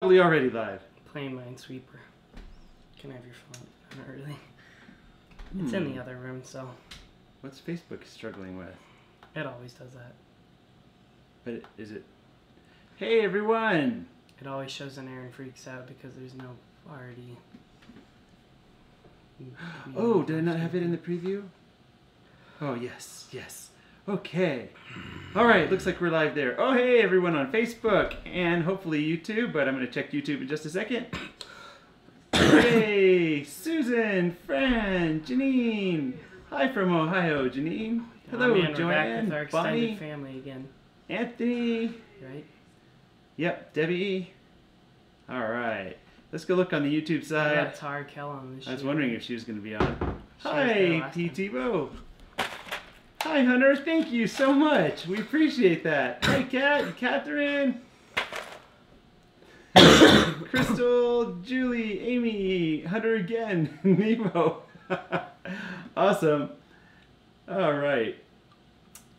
Probably already live. Playing Minesweeper. Can I have your phone? Not really. It's in the other room, so. What's Facebook struggling with? It always does that. But is it? Hey everyone! It always shows an error and freaks out because there's no already. Oh, did I not have it in the preview? Oh yes, yes. Okay. All right, looks like we're live there. Oh hey everyone on Facebook and hopefully YouTube, but I'm going to check YouTube in just a second. Hey, Susan, Fran, Janine. Hi from Ohio, Janine. Hello, man, Joanne, we're back with our extended Bonnie, family again. Anthony. Right? Yep, Debbie. All right. Let's go look on the YouTube I side. got Tawra Kell on this I was show. wondering if she was going to be on. She was there Hi, last T. time. Tebow. Hi, Hunter. Thank you so much. We appreciate that. Hi, Kat, Catherine. Crystal, Julie, Amy, Hunter again, Nemo. Awesome. All right.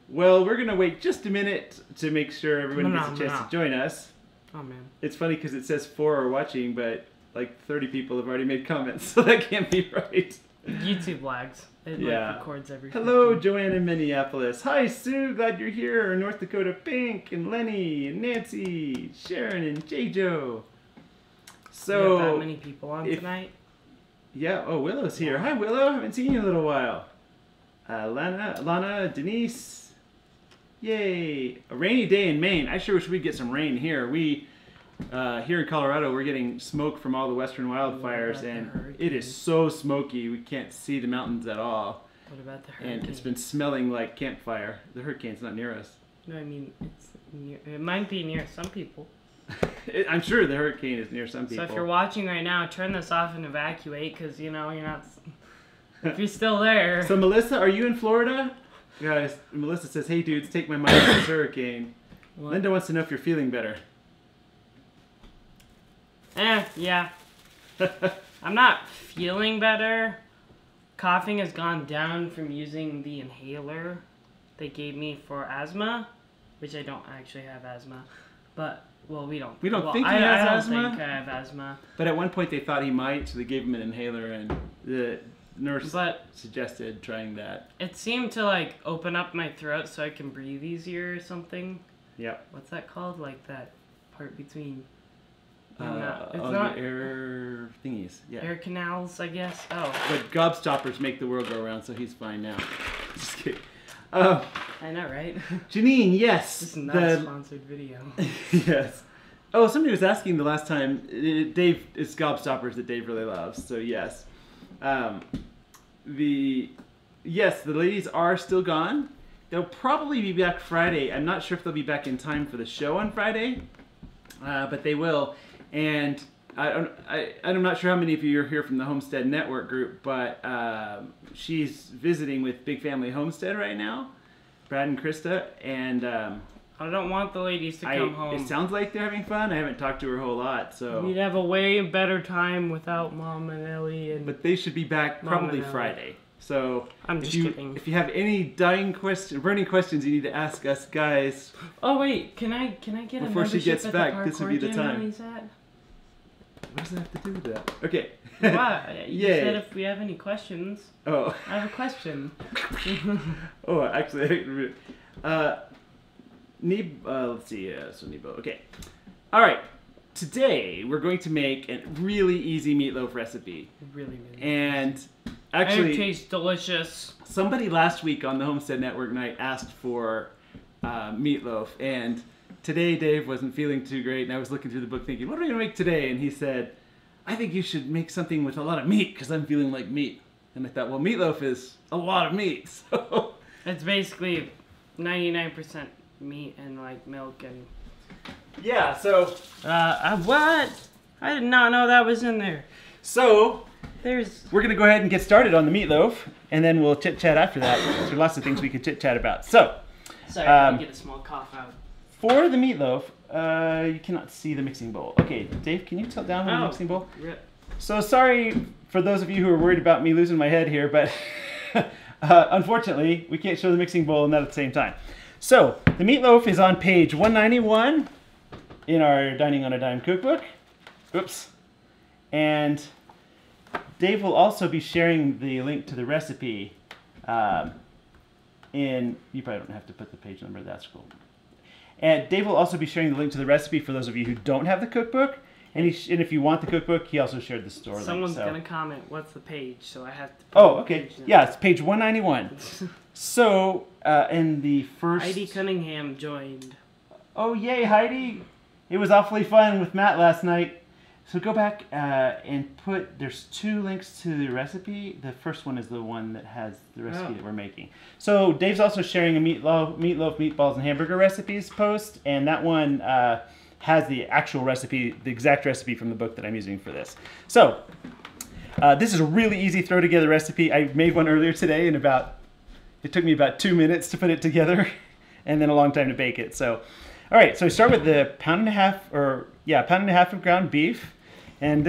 Well, we're going to wait just a minute to make sure everyone gets a chance to join us. Oh, man. It's funny because it says 4 are watching, but like 30 people have already made comments, so that can't be right. YouTube lags. It like records every Hello, 15. Joanne in Minneapolis. Hi, Sue. Glad you're here. North Dakota Pink and Lenny and Nancy, Sharon and J-Jo. So, we have that many people on tonight. Yeah. Oh, Willow's here. Hi, Willow. Haven't seen you in a little while. Lana, Denise. Yay. A rainy day in Maine. I sure wish we'd get some rain here. We, here in Colorado, we're getting smoke from all the western wildfires, and it is so smoky we can't see the mountains at all. What about the hurricane? And it's been smelling like campfire. The hurricane's not near us. No, I mean, it's near, it might be near some people. I'm sure the hurricane is near some people. So if you're watching right now, turn this off and evacuate because, you know, you're not... If you're still there... So, Melissa, are you in Florida? Guys, Melissa says, hey, dudes, take my mind off this hurricane. What? Linda wants to know if you're feeling better. Yeah. I'm not feeling better. Coughing has gone down from using the inhaler they gave me for asthma, which I don't actually have asthma. But, well, we don't think he has I asthma? don't think I have asthma. But at one point they thought he might, so they gave him an inhaler, and the nurse suggested trying that. It seemed to, like, open up my throat so I can breathe easier or something. Yep. What's that called? Like that part between... it's not not air thingies. Yeah. Air canals, I guess. Oh. But gobstoppers make the world go around, so he's fine now. Just kidding. I know, right? Janine, yes. This is not a sponsored video. Yes. Oh, somebody was asking the last time. Dave, it's gobstoppers that Dave really loves. So yes. The ladies are still gone. They'll probably be back Friday. I'm not sure if they'll be back in time for the show on Friday, but they will. And I'm not sure how many of you are here from the Homestead Network group, but she's visiting with Big Family Homestead right now, Brad and Krista, and I don't want the ladies to come home. It sounds like they're having fun. I haven't talked to her a whole lot, so we'd have a way better time without Mom and Ellie. But they should be back probably Friday. So I'm just kidding. If you have any burning questions you need to ask us guys. Oh wait, can I get before a she gets at back? The this would be the time. What does that have to do with that? Okay. What? You said if we have any questions. Oh. I have a question. Oh, actually, let's see. So Nebo. Okay. All right. Today we're going to make a really easy meatloaf recipe. Really. And actually, it tastes delicious. Somebody last week on the Homestead Network night asked for meatloaf, and today Dave wasn't feeling too great, and I was looking through the book thinking, what are we going to make today? And he said, I think you should make something with a lot of meat, because I'm feeling like meat. And I thought, well, meatloaf is a lot of meat, so... It's basically 99% meat and, like, milk and... Yeah, so... What? I did not know that was in there. So... We're going to go ahead and get started on the meatloaf, and then we'll chit-chat after that. There are lots of things we could chit-chat about. So... Sorry, I get a small cough out. For the meatloaf, you cannot see the mixing bowl. Okay, Dave, can you tilt down on the mixing bowl? Rip. So sorry for those of you who are worried about me losing my head here, but unfortunately, we can't show the mixing bowl and that at the same time. So the meatloaf is on page 191 in our Dining on a Dime cookbook. Oops. And Dave will also be sharing the link to the recipe you probably don't have to put the page number, that's cool. And Dave will also be sharing the link to the recipe for those of you who don't have the cookbook. And if you want the cookbook, he also shared the store Someone's link. going to comment, what's the page? So I have to put okay. Yeah, it's page 191. So, in the first... Heidi Cunningham joined. Oh, yay, Heidi. It was awfully fun with Matt last night. So go back and there's 2 links to the recipe. The first one is the one that has the recipe that we're making. So Dave's also sharing a meatloaf, meatballs, and hamburger recipes post, and that one has the actual recipe, the exact recipe from the book that I'm using for this. So this is a really easy throw together recipe. I made one earlier today and it took me about 2 minutes to put it together and then a long time to bake it. So, all right, so I start with the pound and a half of ground beef. And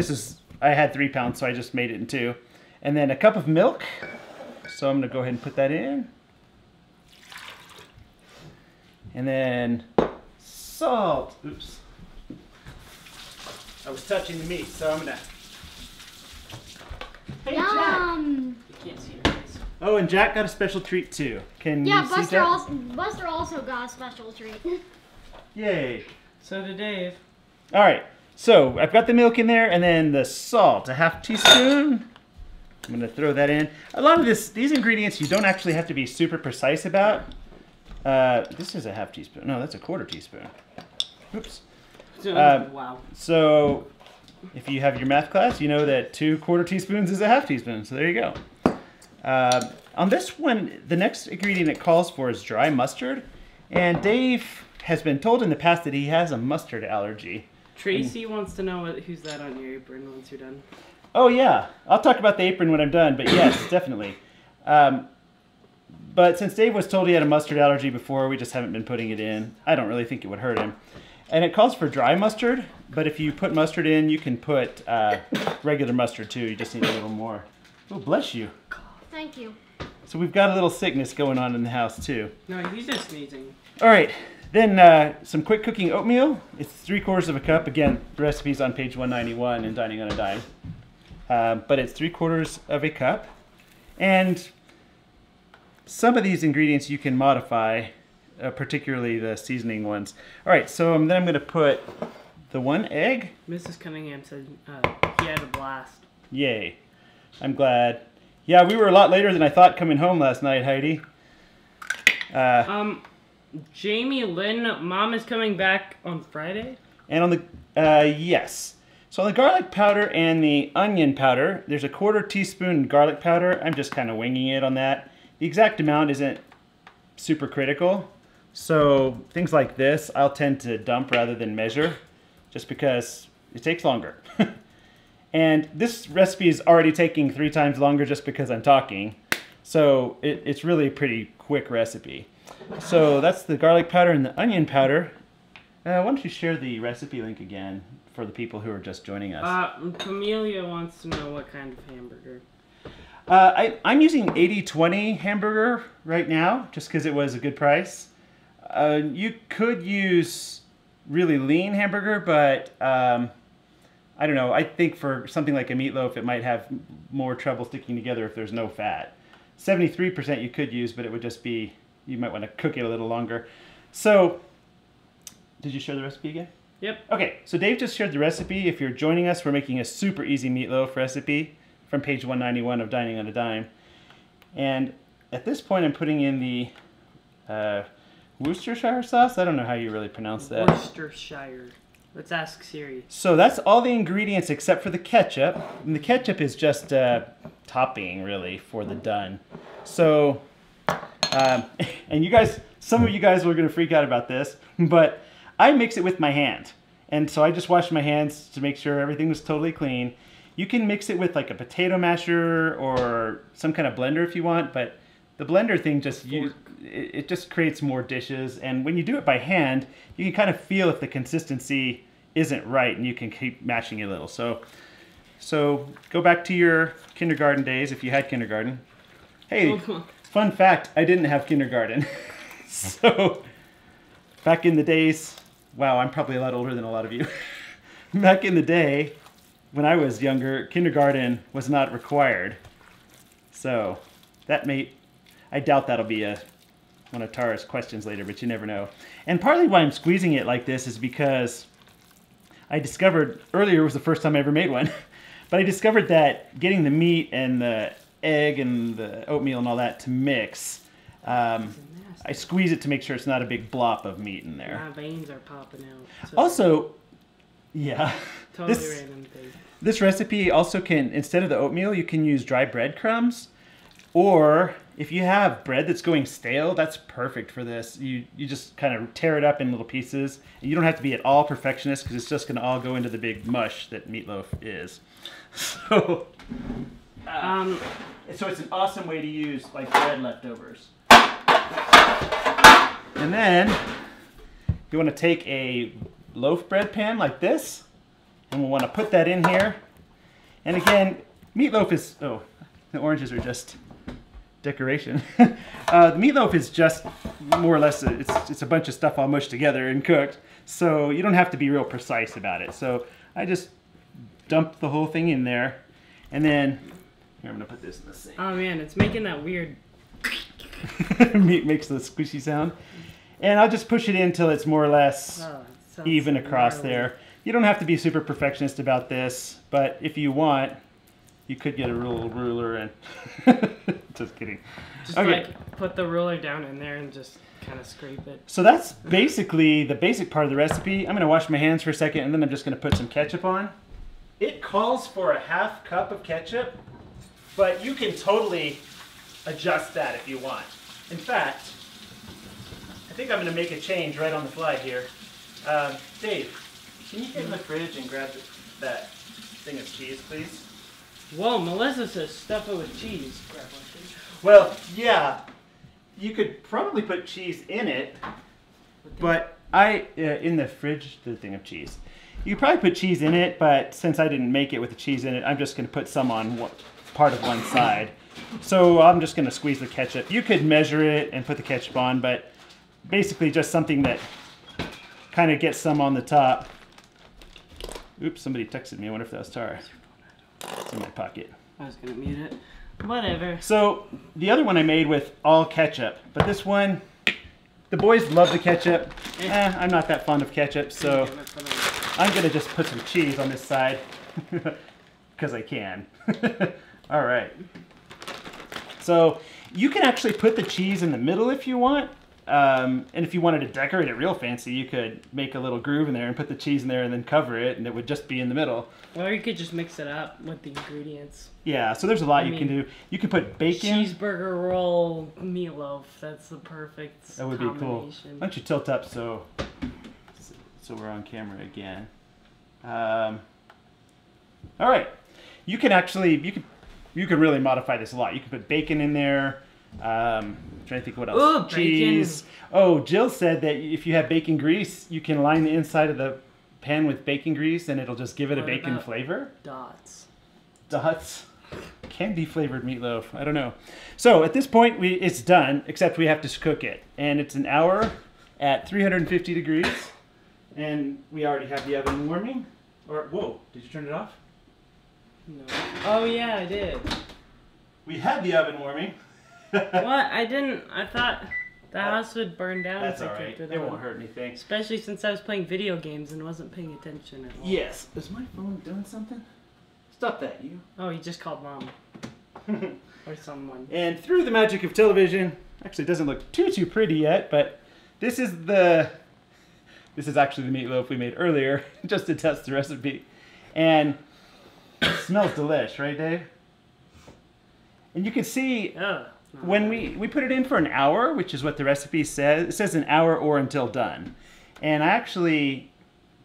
I had 3 pounds, so I just made it in 2. And then a cup of milk. So I'm going to go ahead and put that in. And then salt. Oops. I was touching the meat, so I'm going to... Hey, Jack! You can't see your face. Oh, and Jack got a special treat, too. Can you see that? Buster also got a special treat. Yay. So did Dave. All right. So I've got the milk in there, and then the salt, a half teaspoon. I'm going to throw that in. A lot of these ingredients you don't actually have to be super precise about. This is a half teaspoon. No, that's a quarter teaspoon. Oops. Wow. So if you have your math class, you know that 2 quarter teaspoons is a half teaspoon. So there you go. On this one, the next ingredient it calls for is dry mustard. And Dave has been told in the past that he has a mustard allergy. Tracy wants to know who's that on your apron once you're done. Oh, yeah. I'll talk about the apron when I'm done, but yes, definitely. But since Dave was told he had a mustard allergy before, we just haven't been putting it in. I don't really think it would hurt him. And it calls for dry mustard, but if you put mustard in, you can put regular mustard too. You just need a little more. Oh, bless you. Thank you. So we've got a little sickness going on in the house too. No, he's just sneezing. All right. Then some quick cooking oatmeal. It's 3/4 of a cup. Again, the recipe's on page 191 in Dining on a Dime. But it's 3/4 of a cup. And some of these ingredients you can modify, particularly the seasoning ones. All right, so then I'm going to put the 1 egg. Mrs. Cunningham said he had a blast. Yay. I'm glad. Yeah, we were a lot later than I thought coming home last night, Heidi. Jamie Lynn, Mom is coming back on Friday? And on the, yes. So on the garlic powder and the onion powder, there's a 1/4 teaspoon garlic powder. I'm just kind of winging it on that. The exact amount isn't super critical. So things like this, I'll tend to dump rather than measure, just because it takes longer. And this recipe is already taking 3 times longer just because I'm talking. So it's really a pretty quick recipe. So that's the garlic powder and the onion powder. Why don't you share the recipe link again for the people who are just joining us? Camelia wants to know what kind of hamburger. I'm using 80/20 hamburger right now, just because it was a good price. You could use really lean hamburger, but I don't know. I think for something like a meatloaf, it might have more trouble sticking together if there's no fat. 73% you could use, but it would just be, you might want to cook it a little longer. So, did you share the recipe again? Yep. Okay, so Dave just shared the recipe. If you're joining us, we're making a super easy meatloaf recipe from page 191 of Dining on a Dime. And at this point, I'm putting in the Worcestershire sauce. I don't know how you really pronounce that. Worcestershire. Let's ask Siri. So that's all the ingredients except for the ketchup. And the ketchup is just topping, really, for the done. So, and you guys, some of you guys were going to freak out about this, but I mix it with my hand. And so I just washed my hands to make sure everything was totally clean. You can mix it with like a potato masher or some kind of blender if you want, but the blender thing just it just creates more dishes. And when you do it by hand, you can kind of feel if the consistency isn't right, and you can keep mashing it a little. So go back to your kindergarten days if you had kindergarten. Hey, fun fact, I didn't have kindergarten. So back in the days, wow, I'm probably a lot older than a lot of you. back in the day, when I was younger, kindergarten was not required. So that I doubt that'll be one of Tara's questions later, but you never know. And partly why I'm squeezing it like this is because I discovered, earlier was the first time I ever made one, but I discovered that getting the meat and the egg and the oatmeal and all that to mix, I squeeze it to make sure it's not a big blop of meat in there. My veins are popping out. So Also, yeah. totally random thing. This recipe also can, instead of the oatmeal, you can use dry breadcrumbs. Or if you have bread that's going stale, that's perfect for this. You just kind of tear it up in little pieces. And you don't have to be at all perfectionist because it's just going to all go into the big mush that meatloaf is. So, so it's an awesome way to use like bread leftovers. And then you want to take a loaf bread pan like this. And we'll want to put that in here. And again, meatloaf is, oh, the oranges are just decoration. The meatloaf is just more or less, it's a bunch of stuff all mushed together and cooked. So you don't have to be real precise about it. So I just dump the whole thing in there. And then, here I'm going to put this in the sink. Oh man, it's making that weird... Meat makes the squishy sound. And I'll just push it in until it's more or less even across there. You don't have to be super perfectionist about this, but if you want, you could get a ruler and... Just kidding. Just okay. like put the ruler down in there and just kind of scrape it. So that's basically the basic part of the recipe. I'm going to wash my hands for a second and then I'm just going to put some ketchup on. It calls for a ½ cup of ketchup, but you can totally adjust that if you want. In fact, I think I'm going to make a change right on the fly here. Dave, can you get in the fridge and grab that thing of cheese, please? Whoa, Melissa says stuff it with cheese. Well, yeah, you could probably put cheese in it, but in the fridge, the thing of cheese. You could probably put cheese in it, but since I didn't make it with the cheese in it, I'm just going to put some on part of one side. So I'm just going to squeeze the ketchup. You could measure it and put the ketchup on, but basically just something that kind of gets some on the top. Oops, somebody texted me. I wonder if that was Tara. It's in my pocket. I was going to mute it. Whatever. So the other one I made with all ketchup, but this one, the boys love the ketchup. I'm not that fond of ketchup, so I'm going to just put some cheese on this side because I can. All right. So you can actually put the cheese in the middle if you want. And if you wanted to decorate it real fancy, you could make a little groove in there and put the cheese in there and then cover it, and it would just be in the middle. Or you could just mix it up with the ingredients. Yeah, so there's a lot you can do. You can put bacon. Cheeseburger roll, meatloaf. That's the perfect That would be cool. Why don't you tilt up so we're on camera again. All right. You can actually, you can really modify this a lot. You can put bacon in there. I'm trying to think what else. Ooh, cheese. Bacon. Oh, Jill said that if you have bacon grease, you can line the inside of the pan with bacon grease and it'll just give it a bacon flavor. Dots. Dots. Candy flavored meatloaf. I don't know. So at this point, it's done, except we have to cook it. And it's an hour at 350 degrees. And we already have the oven warming. Or, whoa, did you turn it off? No. Oh, yeah, I did. We had the oven warming. What? I didn't. I thought the house would burn down. That's if I alright. kept It on. won't hurt anything. Especially since I was playing video games and wasn't paying attention at all. Yes. Is my phone doing something? Stop that, you. Oh, he just called mom. Or someone. And through the magic of television, actually it doesn't look too pretty yet, but this is actually the meatloaf we made earlier, just to test the recipe. And it smells delish, right, Dave? And you can see when we put it in for an hour, which is what the recipe says. It says an hour or until done. And I actually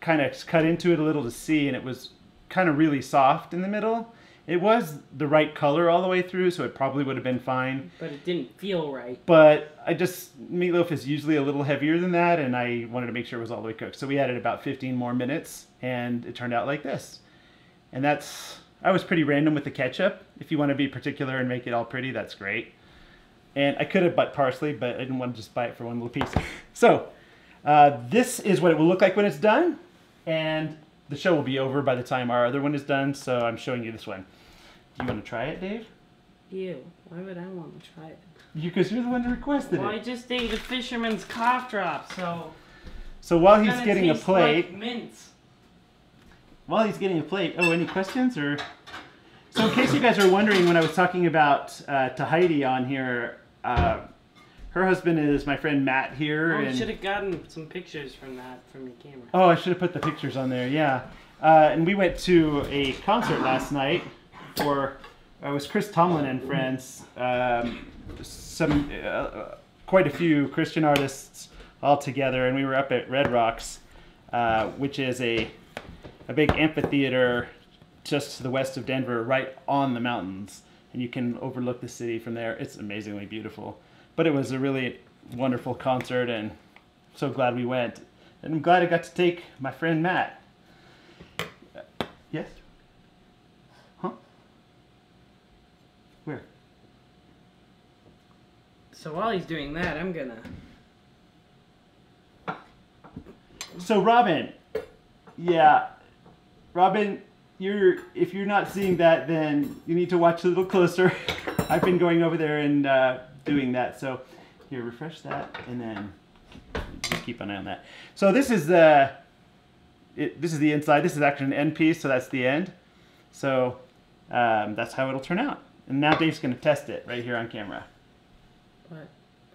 kind of cut into it a little to see, and it was kind of really soft in the middle. It was the right color all the way through, so it probably would have been fine. But it didn't feel right. But meatloaf is usually a little heavier than that, and I wanted to make sure it was all the way cooked. So we added about 15 more minutes, and it turned out like this. And I was pretty random with the ketchup. If you want to be particular and make it all pretty, that's great. And I could have bought parsley, but I didn't want to just buy it for one little piece. So this is what it will look like when it's done. And the show will be over by the time our other one is done, so I'm showing you this one. Do you want to try it, Dave? Ew. Why would I want to try it? Because you're the one who requested Well, it. I just ate a fisherman's cough drop, so... So while it's he's gonna getting a taste plate... like mints. While he's getting a plate... Oh, any questions? Or so in case you guys are wondering, when I was talking about to Heidi on here, her husband is my friend Matt here. Oh, you and should have gotten some pictures from your camera. Oh, I should have put the pictures on there, yeah. And we went to a concert last night for... it was Chris Tomlin and friends. Quite a few Christian artists all together, and we were up at Red Rocks, which is a big amphitheater just to the west of Denver, right on the mountains, and you can overlook the city from there. It's amazingly beautiful. But it was a really wonderful concert, and so glad we went. And I'm glad I got to take my friend Matt. Yes? Huh? Where? So while he's doing that, I'm gonna... So Robin, yeah, Robin, if you're not seeing that, then you need to watch a little closer. I've been going over there and doing that. So here, refresh that, and then just keep an eye on that. So this is the inside. This is actually an end piece, so that's the end. So that's how it'll turn out. And now Dave's going to test it right here on camera. What?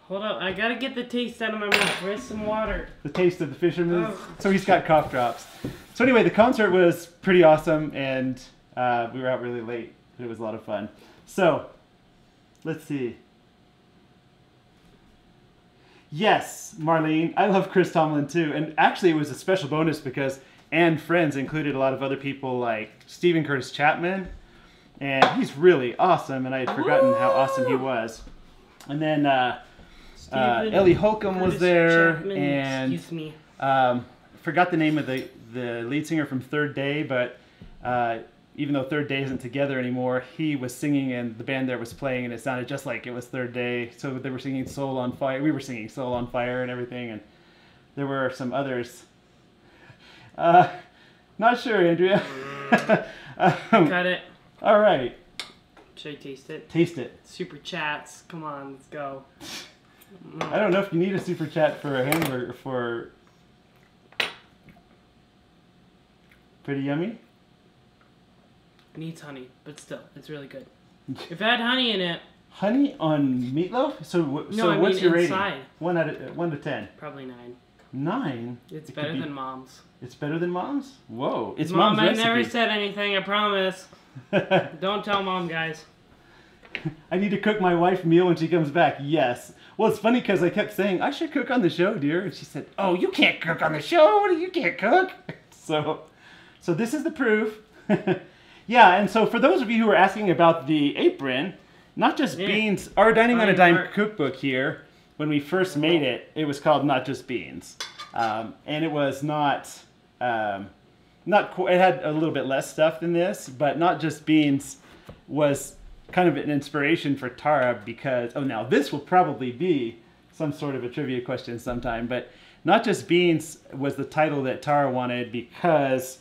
Hold up, I gotta get the taste out of my mouth. Where's some water? The taste of the fisherman. Oh. So he's got cough drops. So anyway, the concert was pretty awesome, and we were out really late. It was a lot of fun. So let's see. Yes, Marlene, I love Chris Tomlin too, and actually it was a special bonus because and friends included a lot of other people like Stephen Curtis Chapman, and he's really awesome, and I had forgotten how awesome he was. And then Ellie Holcomb was there, Chapman, and excuse me. Forgot the name of the lead singer from Third Day, but even though Third Day isn't together anymore, he was singing and the band there was playing, and it sounded just like it was Third Day. So they were singing Soul on Fire. We were singing Soul on Fire and everything, and there were some others. Not sure, Andrea. Cut it. All right. Should I taste it? Taste it. Super chats. Come on, let's go. I don't know if you need a super chat for a hamburger for... Pretty yummy? It needs honey, but still, it's really good. If it had honey in it... Honey on meatloaf? So what's your inside. rating? 1 to 10. Probably 9. 9? It's better than Mom's. It's better than Mom's? Whoa. It's Mom, Mom's I recipe. never said anything, I promise. Don't tell Mom, guys. I need to cook my wife a meal when she comes back. Yes. Well, it's funny because I kept saying, I should cook on the show, dear. And she said, oh, you can't cook on the show. You can't cook. So this is the proof. Yeah, and so for those of you who are asking about the apron, Not Just Beans, our Dining on a Dime cookbook here, when we first made it, it was called Not Just Beans. And it was it had a little bit less stuff than this, but Not Just Beans was kind of an inspiration for Tawra because, now this will probably be some sort of a trivia question sometime, but Not Just Beans was the title that Tawra wanted because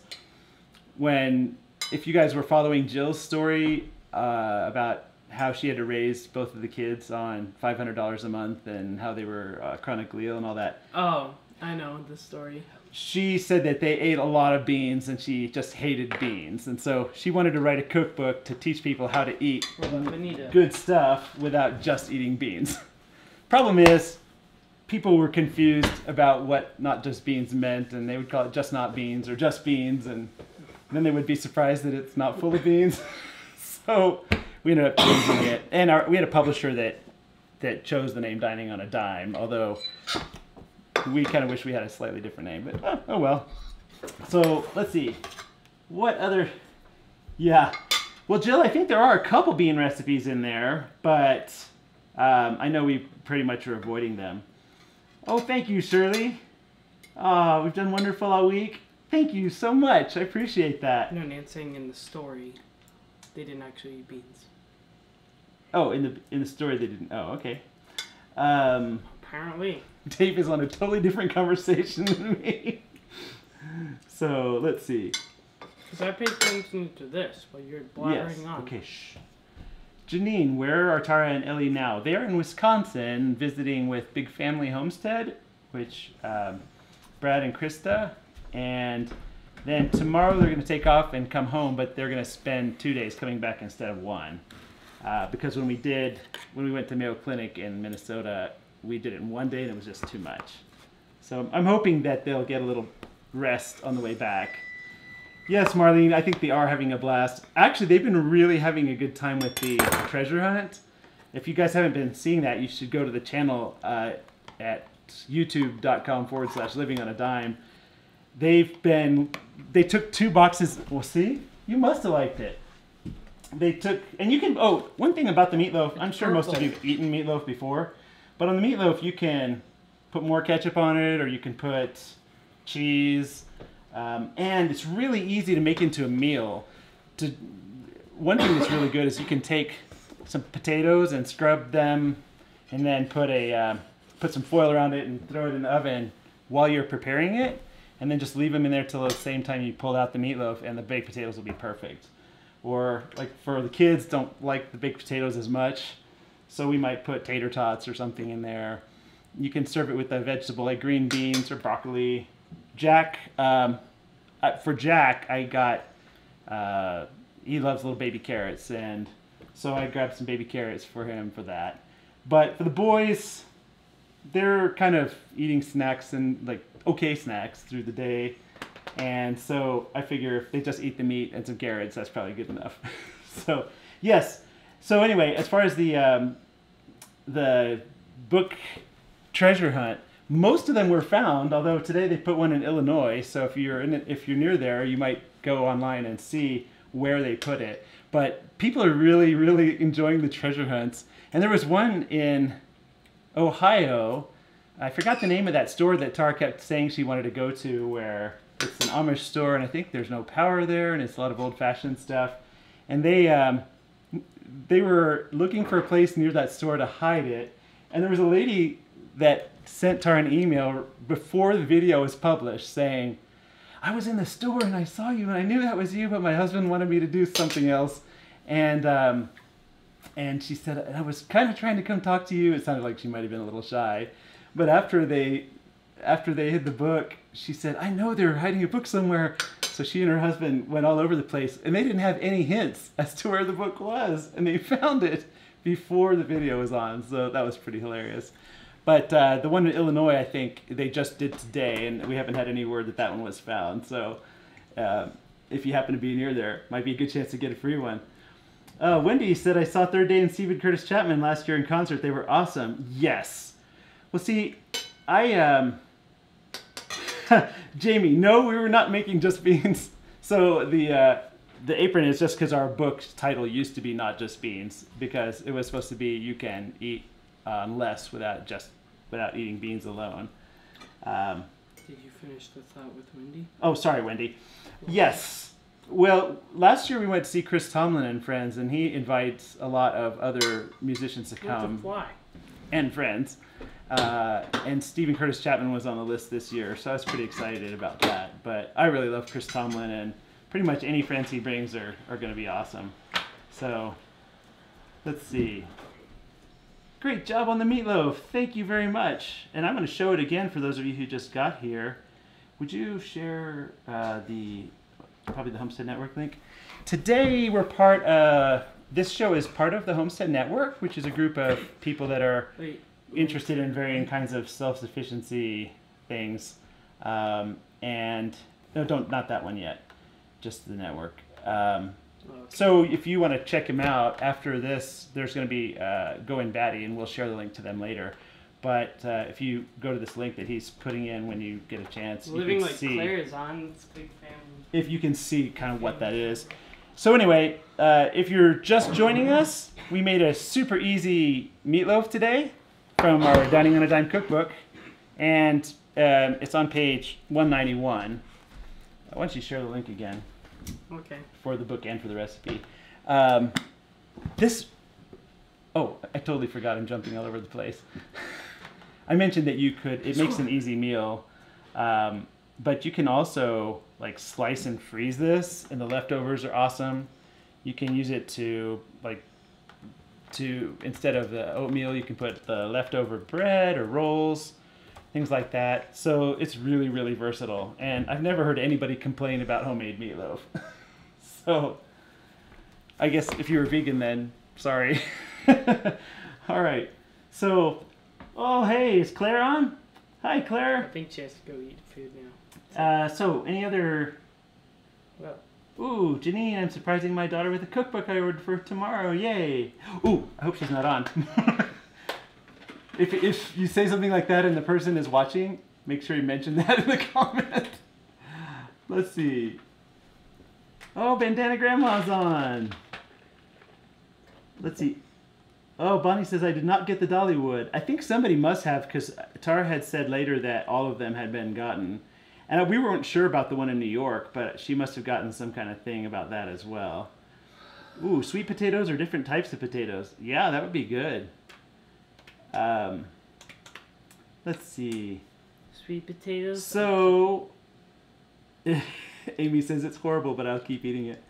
if you guys were following Jill's story about how she had to raise both of the kids on $500 a month and how they were chronically ill and all that. Oh, I know the story. She said that they ate a lot of beans and she just hated beans. And so she wanted to write a cookbook to teach people how to eat good stuff without just eating beans. Problem is, people were confused about what Not Just Beans meant, and they would call it Just Not Beans or Just Beans, and then they would be surprised that it's not full of beans. So we ended up changing it. And we had a publisher that chose the name Dining on a Dime, although we kind of wish we had a slightly different name, but oh well. So let's see. What other... Yeah. Well, Jill, I think there are a couple bean recipes in there, but I know we pretty much are avoiding them. Oh, thank you, Shirley. Oh, we've done wonderful all week. Thank you so much. I appreciate that. No, Nancying in the story, they didn't actually eat beans. Oh, in the story they didn't. Oh, okay. Apparently. Dave is on a totally different conversation than me. So, let's see. Because I paid attention to this while you're blabbering on. Okay, shh. Janine, where are Tara and Ellie now? They are in Wisconsin visiting with Big Family Homestead, which Brad and Krista. And then tomorrow they're going to take off and come home, but they're going to spend 2 days coming back instead of 1. Because when we went to Mayo Clinic in Minnesota, we did it in 1 day and it was just too much. So I'm hoping that they'll get a little rest on the way back. Yes, Marlene, I think they are having a blast. Actually, they've been really having a good time with the treasure hunt. If you guys haven't been seeing that, you should go to the channel at youtube.com/livingonadime. They took 2 boxes. Well, see, you must have liked it. They took, and you can, one thing about the meatloaf, I'm sure most of you have eaten meatloaf before, but on the meatloaf you can put more ketchup on it, or you can put cheese. And it's really easy to make into a meal. One thing that's really good is you can take some potatoes and scrub them, and then put some foil around it and throw it in the oven while you're preparing it, and then just leave them in there till the same time you pull out the meatloaf, and the baked potatoes will be perfect. Or like for the kids, don't like the baked potatoes as much, so we might put tater tots or something in there. You can serve it with a vegetable like green beans or broccoli. For Jack, I got, he loves little baby carrots, and so I grabbed some baby carrots for him for that. But for the boys, they're kind of eating snacks and like okay snacks through the day, and so I figure if they just eat the meat and some carrots, that's probably good enough. So yes. So anyway, as far as the book treasure hunt, most of them were found, although today they put one in Illinois, so if you're near there, you might go online and see where they put it. But people are really, really enjoying the treasure hunts. And there was one in Ohio. I forgot the name of that store that Tara kept saying she wanted to go to, where it's an Amish store, and I think there's no power there, and it's a lot of old-fashioned stuff. And they were looking for a place near that store to hide it, and there was a lady that sent Tara an email before the video was published saying, I was in the store and I saw you and I knew that was you, but my husband wanted me to do something else. And she said, I was kind of trying to come talk to you. It sounded like she might have been a little shy. But after they hid the book, she said, I know they were hiding a book somewhere. So she and her husband went all over the place, and they didn't have any hints as to where the book was. And they found it before the video was on. So that was pretty hilarious. But the one in Illinois, I think they just did today, and we haven't had any word that that one was found. So if you happen to be near there, might be a good chance to get a free one. Wendy said, I saw Third Day and Stephen Curtis Chapman last year in concert. They were awesome. Yes. Well, see, Jamie, no, we were not making just beans. So the apron is just because our book title used to be Not Just Beans, because it was supposed to be you can eat less without eating beans alone. Did you finish the thought with Wendy? Oh, sorry, Wendy. Yes. Well, last year we went to see Chris Tomlin and friends, and he invites a lot of other musicians to come. And friends. And Stephen Curtis Chapman was on the list this year, so I was pretty excited about that. But I really love Chris Tomlin, and pretty much any friends he brings are going to be awesome. So, let's see. Great job on the meatloaf. Thank you very much. And I'm going to show it again for those of you who just got here. Would you share probably the Homestead Network link? Today we're this show is part of the Homestead Network, which is a group of people that are interested in varying kinds of self-sufficiency things. And no, not that one yet, just the network. So if you want to check them out after this, there's going to be Going Batty, and we'll share the link to them later. But if you go to this link that he's putting in when you get a chance, Living you can like see. Claire is on this big family. If you can see kind of what that is. So anyway, if you're just joining us, we made a super easy meatloaf today from our Dining on a Dime cookbook, and it's on page 191. Why don't you share the link again? Okay. For the book and for the recipe. Oh, I totally forgot. I'm jumping all over the place. I mentioned that it makes an easy meal. But you can also like slice and freeze this, and the leftovers are awesome. You can use it to instead of the oatmeal, you can put the leftover bread or rolls, things like that. So it's really, really versatile. And I've never heard anybody complain about homemade meatloaf. So I guess if you're a vegan, then sorry. All right. So, oh, hey, is Claire on? Hi, I Claire. think she has to go eat food now. So any other... Well, Ooh, Janine, I'm surprising my daughter with a cookbook I ordered for tomorrow. Yay. Ooh, I hope she's not on. If you say something like that and the person is watching, make sure you mention that in the comment. Let's see. Oh, Bandana Grandma's on. Let's see. Oh, Bonnie says I did not get the Dollywood. I think somebody must have, because Tara had said later that all of them had been gotten. And we weren't sure about the one in New York, but she must have gotten some kind of thing about that as well. Ooh, sweet potatoes or different types of potatoes. Yeah, that would be good. Let's see. sweet potatoes. So, Amy says it's horrible, but I'll keep eating it.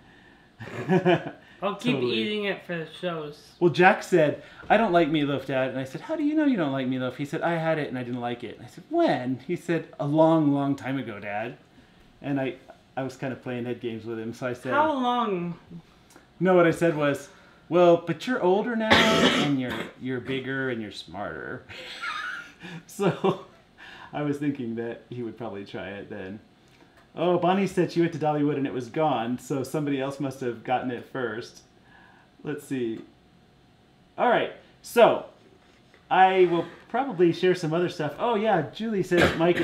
I'll keep Totally. eating it for the shows. Well, Jack said, I don't like meatloaf, Dad. And I said, how do you know you don't like meatloaf? He said, I had it and I didn't like it. And I said, when? He said, a long, long time ago, Dad. And I was kind of playing head games with him. So I said, How long? no, what I said was, well, but you're older now and you're bigger and you're smarter. So I was thinking that he would probably try it then. Oh, Bonnie said she went to Dollywood and it was gone, so somebody else must have gotten it first. Let's see. All right, so I will probably share some other stuff. Oh yeah, Julie says, Mike,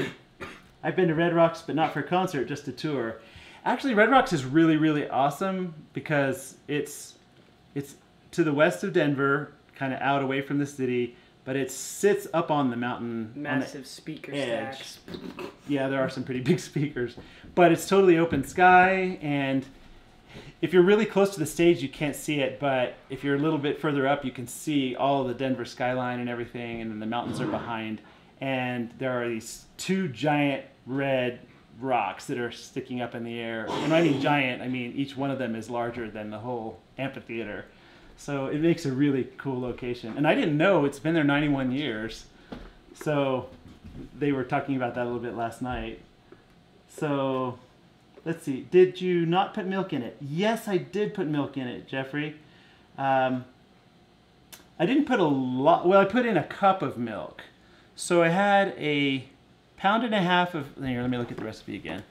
I've been to Red Rocks, but not for a concert, just a tour. Actually, Red Rocks is really, really awesome because it's to the west of Denver, kind of out away from the city, but it sits up on the mountain. Massive speaker edge. stacks. Yeah, there are some pretty big speakers, but it's totally open sky, and if you're really close to the stage, you can't see it, but if you're a little bit further up, you can see all of the Denver skyline and everything, and then the mountains are behind, and there are these two giant red rocks that are sticking up in the air. When I mean giant, I mean each one of them is larger than the whole amphitheater. So it makes a really cool location. And I didn't know, it's been there 91 years. So they were talking about that a little bit last night. So let's see. Did you not put milk in it? Yes, I did put milk in it, Jeffrey. I didn't put a lot. Well, I put in a cup of milk. So I had a pound and a half of, here, let me look at the recipe again.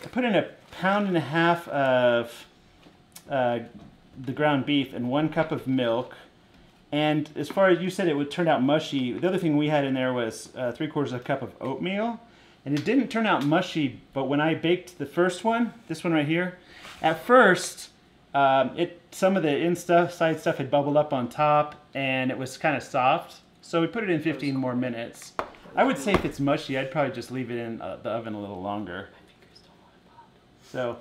I put in a pound and a half of the ground beef and 1 cup of milk. And as far as you said, it would turn out mushy. The other thing we had in there was 3/4 of a cup of oatmeal. And it didn't turn out mushy, but when I baked the first one, this one right here, at first, some of the inside stuff had bubbled up on top, and it was kind of soft. So we put it in 15 more minutes. I would say if it's mushy, I'd probably just leave it in the oven a little longer. So,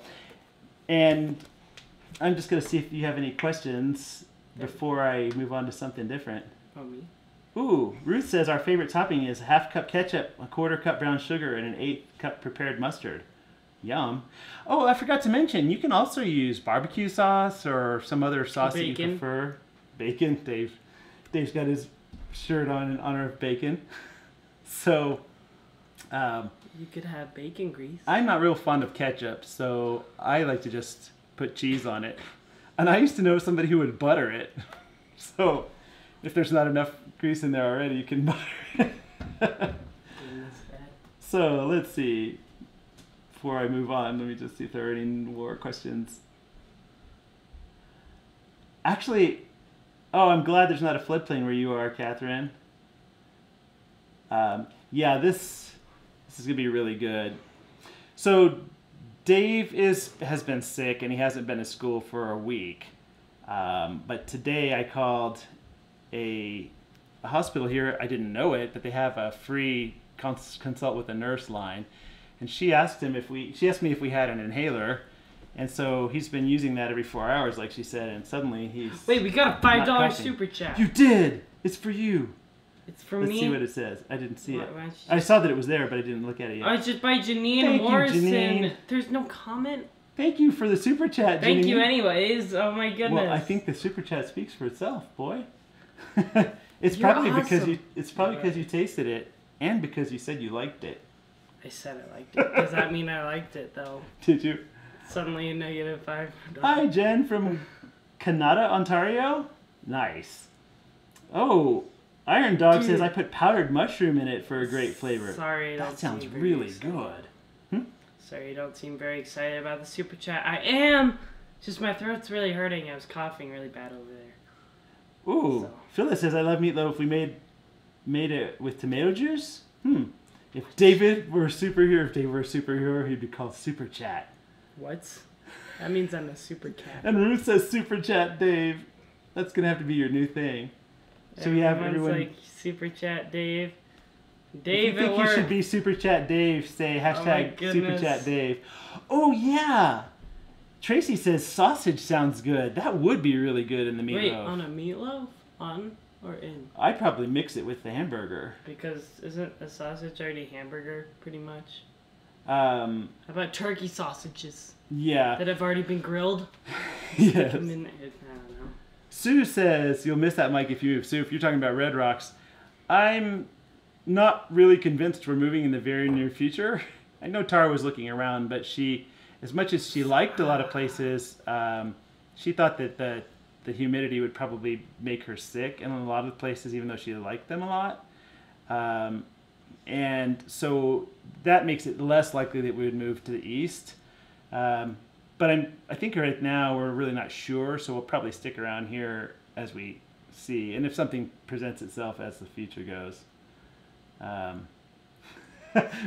and I'm just going to see if you have any questions before I move on to something different. Oh, me? Ooh, Ruth says our favorite topping is 1/2 cup ketchup, 1/4 cup brown sugar, and an 1/8 cup prepared mustard. Yum. Oh, I forgot to mention, you can also use barbecue sauce or some other sauce that you prefer. Bacon. Dave's got his shirt on in honor of bacon. So, You could have bacon grease. I'm not real fond of ketchup, so I like to just put cheese on it. And I used to know somebody who would butter it. So, if there's not enough grease in there already, you can butter it. So, let's see. Before I move on, let me just see if there are any more questions. Actually, oh, I'm glad there's not a floodplain where you are, Catherine. Yeah, this is going to be really good. So, Dave has been sick, and he hasn't been to school for a week. But today I called a hospital here. I didn't know it, but they have a free consult with a nurse line. And she asked me if we had an inhaler. And so he's been using that every 4 hours, like she said, and suddenly he's... Wait, we got a $5 super chat. You did! It's for you. It's for Let's me. see what it says. I didn't see it. Why don't you I just- saw that it was there, but I didn't look at it yet. Oh, it's just by Janine Thank you, Morrison. Janine. There's no comment. Thank you for the super chat, Thank Janine. you anyways. Oh my goodness. Well, I think the super chat speaks for itself, boy. It's You're probably because awesome. because you tasted it and because you said you liked it. I said I liked it. Does that mean I liked it though? Did you? Suddenly a -5. Hi, Jen from Canada, Ontario. Nice. Oh, Iron Dog says Dude. I put powdered mushroom in it for a great flavor. Sorry, I don't That sounds seem very really excited. good. Sorry, you don't seem very excited about the super chat. I am. Just my throat's really hurting. I was coughing really bad over there. Ooh, So. Phyllis says I love meatloaf. We made it with tomato juice. If David were a superhero, he'd be called Super Chat. What? That means I'm a super cat. And Ruth says Super Chat Dave. That's gonna have to be your new thing. So we have Everyone's everyone. like super chat Dave. If Dave you at think work. you should be Super Chat Dave, say hashtag Super goodness. Chat Dave. Oh yeah. Tracy says sausage sounds good. That would be really good in the meatloaf. Wait, on a meatloaf? On or in? I'd probably mix it with the hamburger. Because isn't a sausage already hamburger pretty much? How about turkey sausages Yeah. that have already been grilled? Yes. Stick 'em in it. I don't know. Sue says you'll miss that mic if you move. Sue, if you're talking about Red Rocks, I'm not really convinced we're moving in the very near future. I know Tara was looking around, but she, as much as she liked a lot of places, she thought that the humidity would probably make her sick in a lot of places, even though she liked them a lot. And so that makes it less likely that we would move to the east. But I think right now we're really not sure, so we'll probably stick around here as we see, and if something presents itself as the future goes.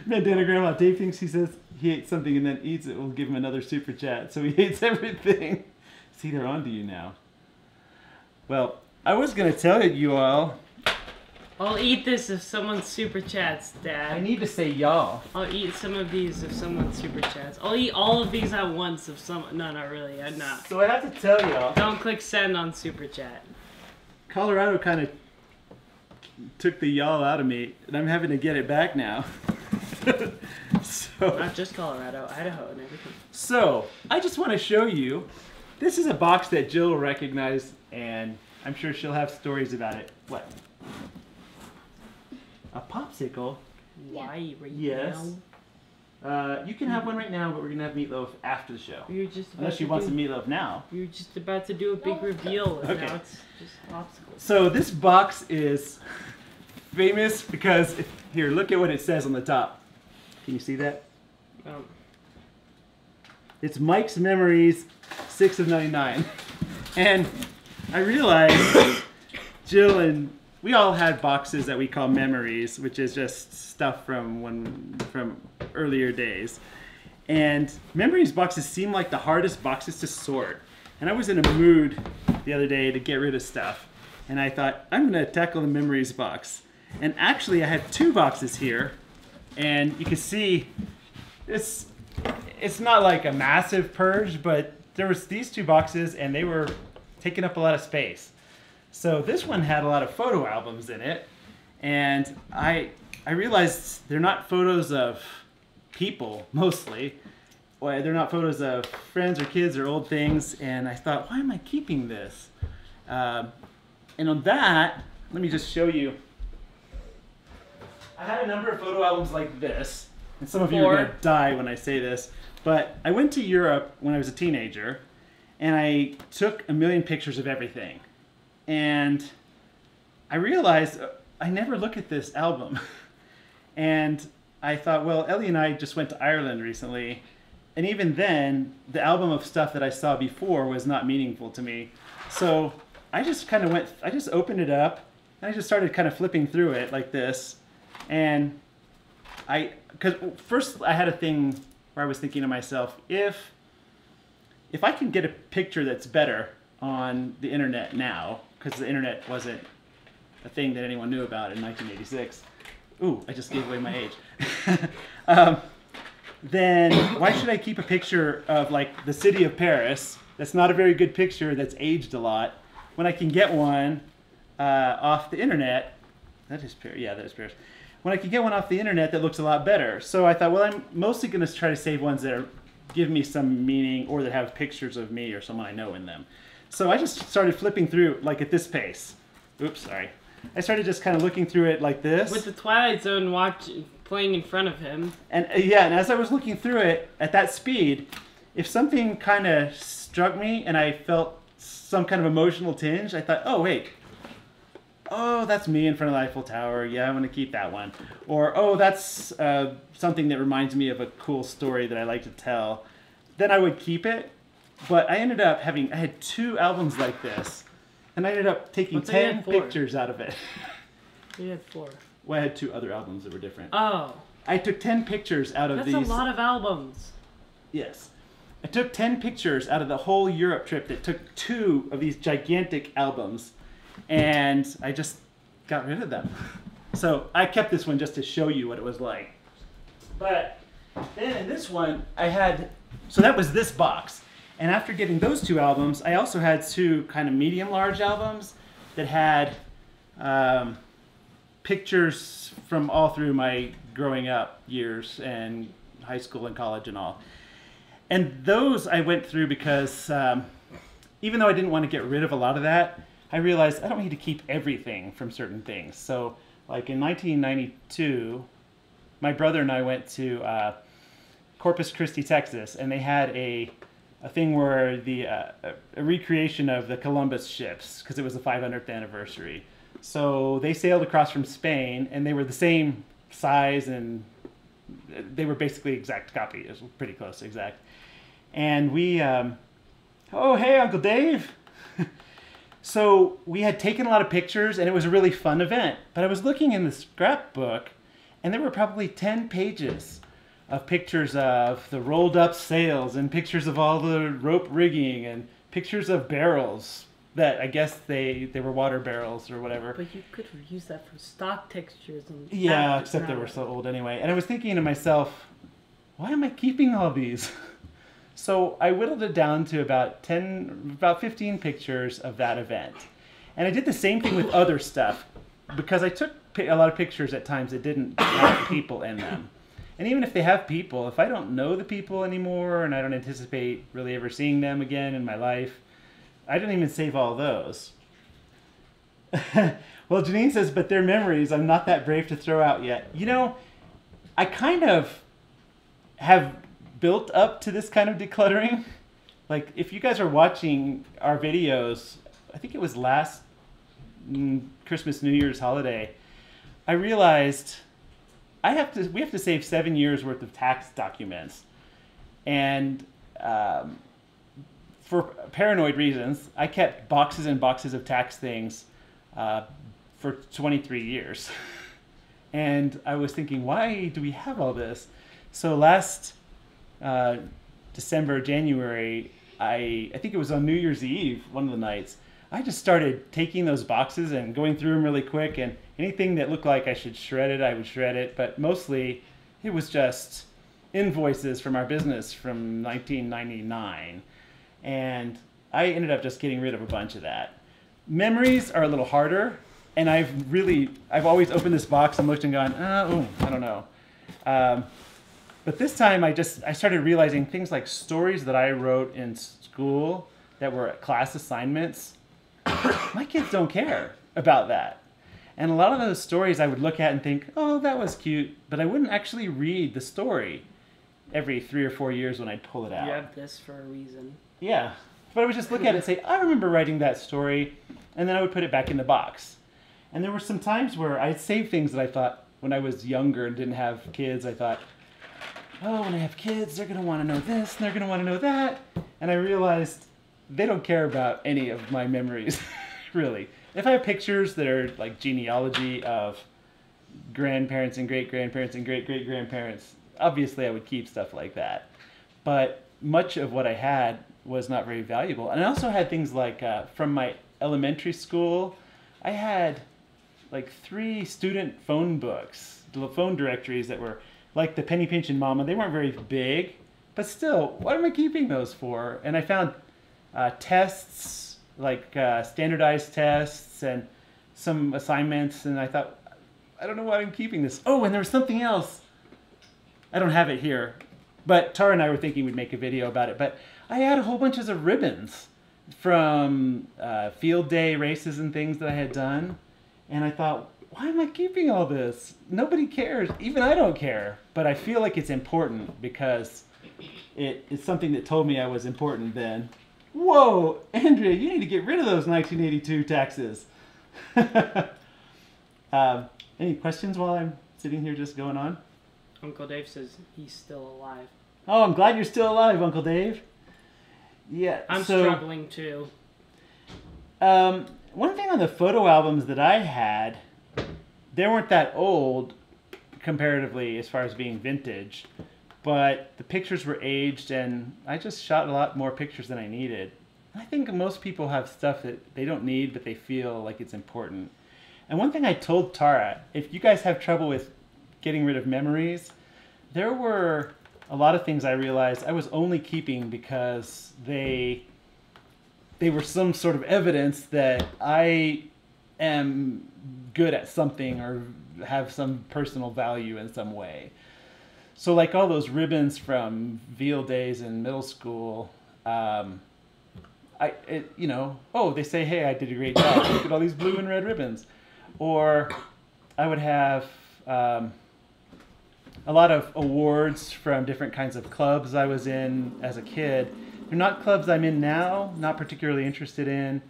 Bandana Grandma Dave thinks he says he ate something and then eats it. We'll give him another super chat, so he hates everything. See, they're on to you now. Well, I was gonna tell you all. I'll eat this if someone super chats, Dad. I need to say y'all. I'll eat some of these if someone super chats. I'll eat all of these at once if someone. No, not really. I'm not. So I have to tell y'all. Don't click send on super chat. Colorado kind of took the y'all out of me, and I'm having to get it back now. Not just Colorado, Idaho, and everything. So, I just want to show you. This is a box that Jill will recognize, and I'm sure she'll have stories about it. What? A popsicle? Why right Yes. now? You can have one right now, but we're going to have meatloaf after the show. We were just about Unless to you want do, some meatloaf now. We were just about to do a big reveal, and Okay. now it's just popsicles. So this box is famous because, here, look at what it says on the top. Can you see that? It's Mike's Memories, 6 of 99. And I realized Jill and we all had boxes that we call memories, which is just stuff from earlier days. And memories boxes seem like the hardest boxes to sort. And I was in a mood the other day to get rid of stuff. And I thought, I'm going to tackle the memories box. And actually, I have two boxes here. And you can see it's not like a massive purge, but there was these two boxes and they were taking up a lot of space. So this one had a lot of photo albums in it, and I realized they're not photos of people mostly. Well, they're not photos of friends or kids or old things, and I thought, why am I keeping this? And on that, let me just show you. I had a number of photo albums like this, and some of you are going to die when I say this, but I went to Europe when I was a teenager, and I took a million pictures of everything. And I realized I never look at this album. And I thought, well, Ellie and I just went to Ireland recently, and even then, the album of stuff that I saw before was not meaningful to me. So I just kind of I just opened it up, and I just started kind of flipping through it like this. And because first I had a thing where I was thinking to myself, if I can get a picture that's better on the internet now, because the internet wasn't a thing that anyone knew about in 1986. Ooh, I just gave away my age. Then why should I keep a picture of like the city of Paris that's not a very good picture, that's aged a lot, when I can get one off the internet that is Paris. Yeah, that is Paris. When I could get one off the internet that looks a lot better. So I thought, well, I'm mostly going to try to save ones that give me some meaning or that have pictures of me or someone I know in them. So I just started flipping through like at this pace. Oops, sorry. I started just kind of looking through it like this. With the Twilight Zone playing in front of him. And yeah, and as I was looking through it at that speed, if something kind of struck me and I felt some kind of emotional tinge, I thought, oh, wait. Oh, that's me in front of the Eiffel Tower. Yeah, I'm going to keep that one. Or, oh, that's something that reminds me of a cool story that I like to tell. Then I would keep it. But I ended up I had 2 albums like this. And I ended up taking 10 pictures out of it. You had 4. Well, I had 2 other albums that were different. Oh. I took 10 pictures out of these. That's a lot of albums. Yes. I took 10 pictures out of the whole Europe trip that took 2 of these gigantic albums. And I just got rid of them. So I kept this one just to show you what it was like. But then in this one, so that was this box. And after getting those 2 albums, I also had 2 kind of medium-large albums that had pictures from all through my growing up years and high school and college and all. And those I went through because even though I didn't want to get rid of a lot of that, I realized I don't need to keep everything from certain things. So like in 1992, my brother and I went to Corpus Christi, Texas, and they had a thing where a recreation of the Columbus ships, because it was the 500th anniversary. So they sailed across from Spain, and they were the same size, and they were basically exact copy. It was pretty close to exact. And we, oh, hey, Uncle Dave. So we had taken a lot of pictures, and it was a really fun event. But I was looking in the scrapbook, and there were probably 10 pages of pictures of the rolled up sails and pictures of all the rope rigging and pictures of barrels that I guess they were water barrels or whatever. But you could use that for stock textures. And yeah, except they were so old anyway. And I was thinking to myself, why am I keeping all these? So I whittled it down to about 15 pictures of that event. And I did the same thing with other stuff because I took a lot of pictures at times that didn't have people in them. And even if they have people, if I don't know the people anymore and I don't anticipate really ever seeing them again in my life, I didn't even save all those. Well, Janine says, but they're memories I'm not that brave to throw out yet. You know, I kind of have built up to this kind of decluttering. Like, if you guys are watching our videos, I think it was last Christmas, New Year's holiday, I realized we have to save 7 years worth of tax documents. And for paranoid reasons, I kept boxes and boxes of tax things for 23 years. And I was thinking, why do we have all this? So last December, January, I think it was on New Year's Eve, one of the nights, I just started taking those boxes and going through them really quick, and anything that looked like I should shred it, I would shred it. But mostly it was just invoices from our business from 1999. And I ended up just getting rid of a bunch of that. Memories are a little harder, and I've always opened this box and looked and gone, I don't know. But this time I started realizing things like stories that I wrote in school that were class assignments. My kids don't care about that. And a lot of those stories I would look at and think, oh, that was cute, but I wouldn't actually read the story every 3 or 4 years when I'd pull it out. You have this for a reason. Yeah. But I would just look at it and say, I remember writing that story, and then I would put it back in the box. And there were some times where I'd save things that I thought, when I was younger and didn't have kids, I thought, oh, when I have kids, they're going to want to know this, and they're going to want to know that. And I realized they don't care about any of my memories, really. If I have pictures that are like genealogy of grandparents and great-grandparents and great-great-grandparents, obviously I would keep stuff like that. But much of what I had was not very valuable. And I also had things like, from my elementary school, I had like 3 student phone books, phone directories that were like the Penny Pinch and Mama. They weren't very big, but still, what am I keeping those for? And I found tests, like standardized tests and some assignments, and I thought, I don't know why I'm keeping this. Oh, and there was something else. I don't have it here. But Tara and I were thinking we'd make a video about it. But I had a whole bunch of ribbons from field day races and things that I had done. And I thought, why am I keeping all this? Nobody cares. Even I don't care. But I feel like it's important because it's something that told me I was important then. Whoa, Andrea, you need to get rid of those 1982 taxes. Any questions while I'm sitting here just going on? Uncle Dave says he's still alive. Oh, I'm glad you're still alive, Uncle Dave. Yeah, I'm struggling too. One thing on the photo albums that I had, they weren't that old comparatively as far as being vintage, but the pictures were aged and I just shot a lot more pictures than I needed. I think most people have stuff that they don't need, but they feel like it's important. And one thing I told Tara, if you guys have trouble with getting rid of memories, there were a lot of things I realized I was only keeping because they were some sort of evidence that I am good at something or have some personal value in some way. So like all those ribbons from Veal days in middle school, oh, they say, hey, I did a great job. Look at all these blue and red ribbons. Or I would have a lot of awards from different kinds of clubs I was in as a kid. They're not clubs I'm in now, not particularly interested in,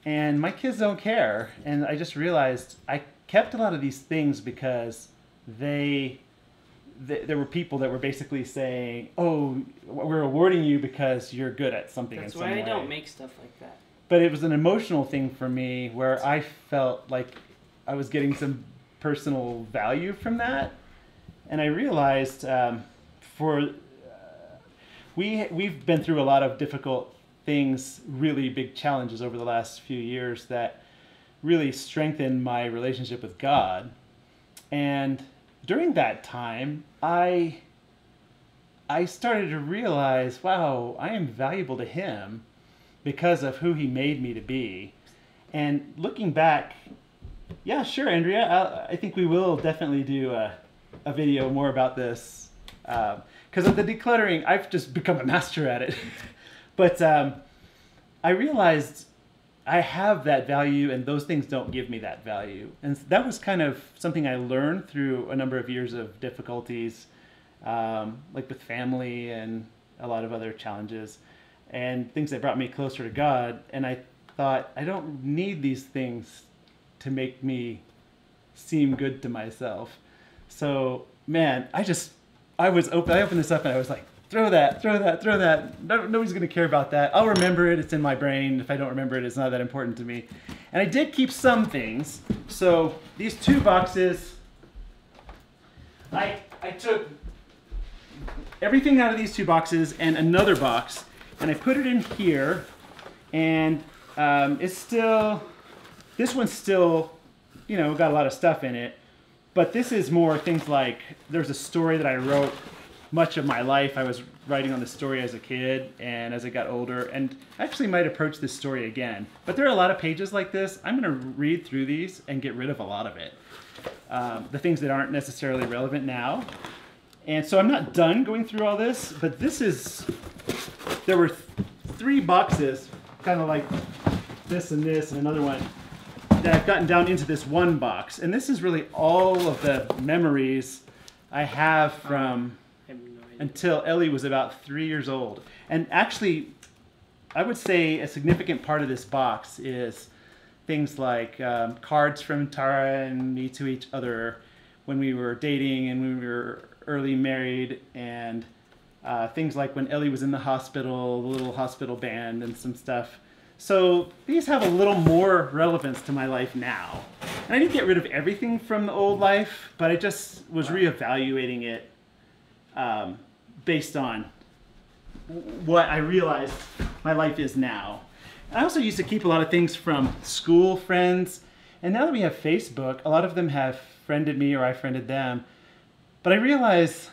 and my kids don't care. And I just realized I kept a lot of these things because there were people that were basically saying, oh, we're awarding you because you're good at something in some way. That's why I don't make stuff like that. But it was an emotional thing for me where I felt like I was getting some personal value from that. And I realized we've been through a lot of difficult things, really big challenges over the last few years that really strengthened my relationship with God. And during that time, I started to realize, wow, I am valuable to Him because of who He made me to be. And looking back, yeah, sure, Andrea, I think we will definitely do a video more about this. Because of the decluttering, I've just become a master at it. But I realized I have that value and those things don't give me that value. And that was kind of something I learned through a number of years of difficulties, like with family and a lot of other challenges and things that brought me closer to God. And I thought, I don't need these things to make me seem good to myself. So, man, I opened this up and I was like, throw that. Nobody's going to care about that. I'll remember it. It's in my brain. If I don't remember it, it's not that important to me. And I did keep some things. So these 2 boxes, I took everything out of these 2 boxes and another box, and I put it in here. And this one's still, got a lot of stuff in it. But this is more things like, there's a story that I wrote much of my life. I was writing on the story as a kid and as I got older, and I actually might approach this story again. But there are a lot of pages like this. I'm going to read through these and get rid of a lot of it. The things that aren't necessarily relevant now. And so I'm not done going through all this, but there were 3 boxes, kind of like this and another one, that I've gotten down into this one box. And this is really all of the memories I have from until Ellie was about 3 years old. And actually, I would say a significant part of this box is things like cards from Tara and me to each other when we were dating and when we were early married, and things like when Ellie was in the hospital, the little hospital band and some stuff. So these have a little more relevance to my life now. And I didn't get rid of everything from the old life, but I just was reevaluating it based on what I realized my life is now. I also used to keep a lot of things from school friends, and now that we have Facebook, a lot of them have friended me or I friended them. But I realized,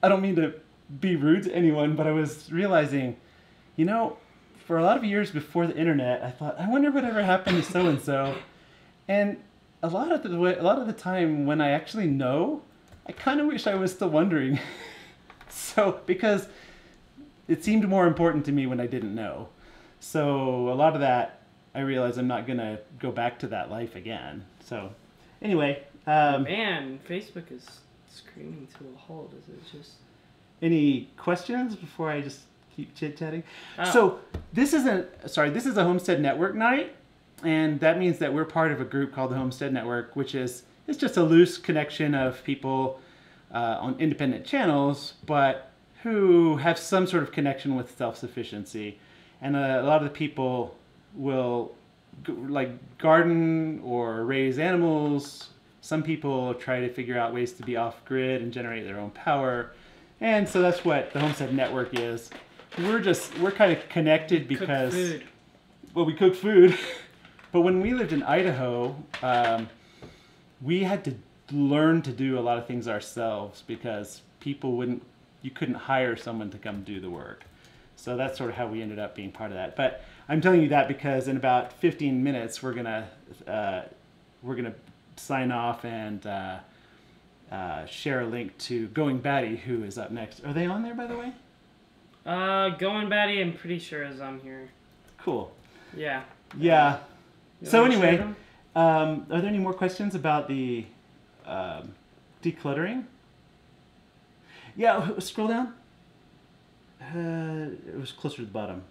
I don't mean to be rude to anyone, but I was realizing, for a lot of years before the internet, I thought, I wonder whatever happened to so-and-so. And a lot of the time when I actually know, I kind of wish I was still wondering. So, because it seemed more important to me when I didn't know. So a lot of that, I realize I'm not going to go back to that life again. So anyway. Man, Facebook is screaming to a halt. Is it just... Any questions before I just keep chit-chatting? Oh. So this is a Homestead Network night. And that means that we're part of a group called the Homestead Network, which is it's just a loose connection of people on independent channels, but who have some sort of connection with self-sufficiency. And a lot of the people will garden or raise animals. Some people try to figure out ways to be off-grid and generate their own power. And so that's what the Homestead Network is. We're kind of connected because... Cook food. Well, we cook food. But when we lived in Idaho, we had to learn to do a lot of things ourselves because you couldn't hire someone to come do the work. So that's sort of how we ended up being part of that. But I'm telling you that because in about 15 minutes we're gonna sign off and share a link to Going Batty, who is up next. Are they on there, by the way? Going Batty, I'm pretty sure is on here. Cool. Yeah. Yeah. You So wanna share anyway, them? are there any more questions about the decluttering? Yeah, scroll down. It was closer to the bottom.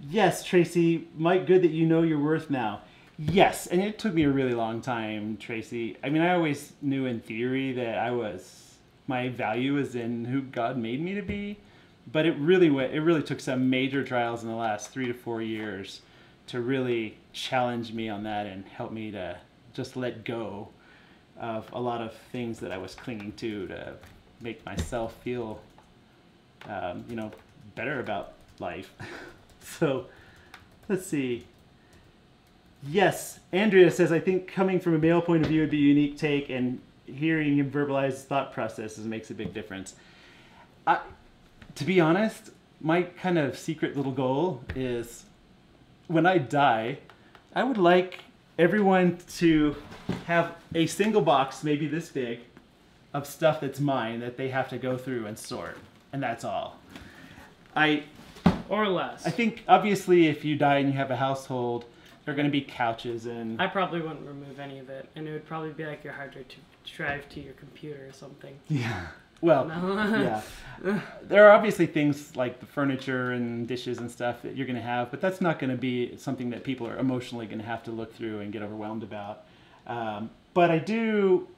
Yes, Tracy. Mike, good that you know your worth now. Yes, and it took me a really long time, Tracy. I mean, I always knew in theory that my value is in who God made me to be, but it really took some major trials in the last 3 to 4 years to really challenge me on that and help me to just let go of a lot of things that I was clinging to make myself feel, better about life. So, let's see. Yes, Andrea says, I think coming from a male point of view would be a unique take, and hearing him verbalize his thought processes makes a big difference. To be honest, my kind of secret little goal is when I die, I would like everyone to have a single box, maybe this big, of stuff that's mine that they have to go through and sort. And that's all. Or less. I think, obviously, if you die and you have a household, there are going to be couches and... I probably wouldn't remove any of it. And it would probably be like your hard drive to your computer or something. Yeah. Well, No. yeah. There are obviously things like the furniture and dishes and stuff that you're going to have, but that's not going to be something that people are emotionally going to have to look through and get overwhelmed about. But I do...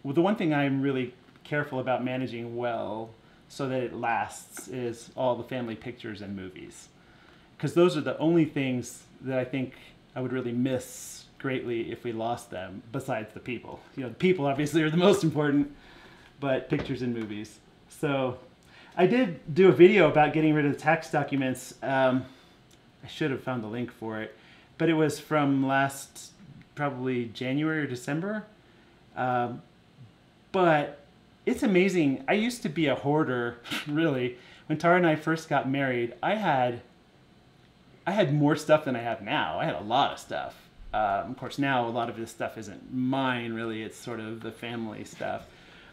Well, the one thing I'm really careful about managing well so that it lasts is all the family pictures and movies. Because those are the only things that I think I would really miss greatly if we lost them, besides the people. The people obviously are the most important, but pictures and movies. So I did do a video about getting rid of the tax documents. I should have found the link for it, but it was from last probably January or December. But it's amazing. I used to be a hoarder, really. When Tawra and I first got married, I had more stuff than I have now. I had a lot of stuff. Of course, now a lot of this stuff isn't mine, really. It's sort of the family stuff.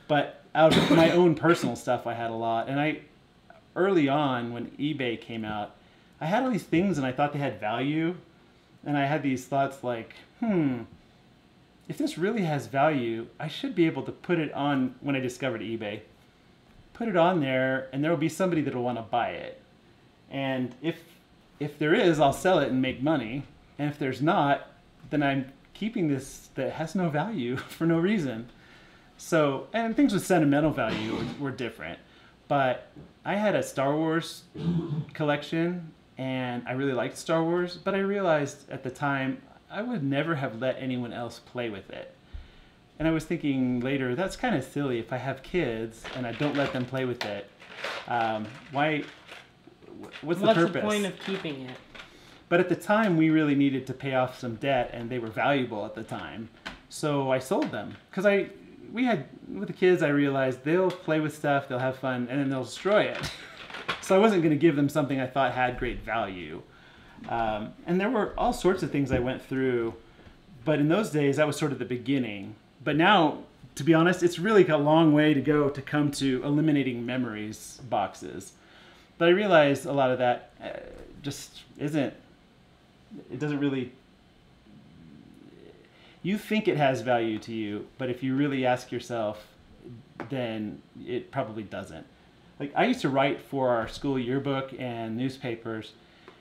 But out of my own personal stuff, I had a lot. And early on, when eBay came out, I had all these things and I thought they had value. And I had these thoughts like, if this really has value, I should be able to put it on, when I discovered eBay, put it on there and there will be somebody that will want to buy it. And if there is, I'll sell it and make money. And if there's not, then I'm keeping this that has no value for no reason. So, and things with sentimental value were different. But I had a Star Wars collection and I really liked Star Wars, but I realized at the time I would never have let anyone else play with it. And I was thinking later, that's kind of silly. If I have kids and I don't let them play with it, what's the purpose? What's the point of keeping it? But at the time, we really needed to pay off some debt, and they were valuable at the time. So I sold them. Because with the kids, I realized they'll play with stuff, they'll have fun, and then they'll destroy it. So I wasn't going to give them something I thought had great value. And there were all sorts of things I went through But in those days, that was sort of the beginning. But now, to be honest, it's really a long way to go to come to eliminating memories boxes. But I realize a lot of that just isn't, it doesn't really, you think it has value to you, but if you really ask yourself, then it probably doesn't. Like, I used to write for our school yearbook and newspapers,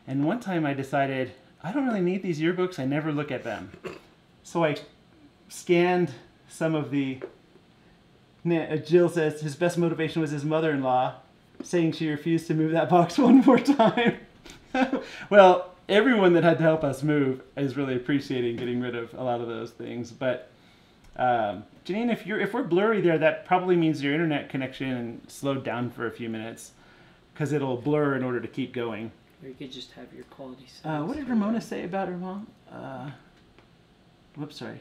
and one time I decided, I don't really need these yearbooks, I never look at them. So I scanned some of the, Jill says his best motivation was his mother-in-law, saying she refused to move that box one more time. Well, everyone that had to help us move is really appreciating getting rid of a lot of those things. But Janine, if we're blurry there, that probably means your internet connection slowed down for a few minutes, because it'll blur in order to keep going. Or you could just have your quality settings. What did Ramona say about her mom? Whoops, sorry.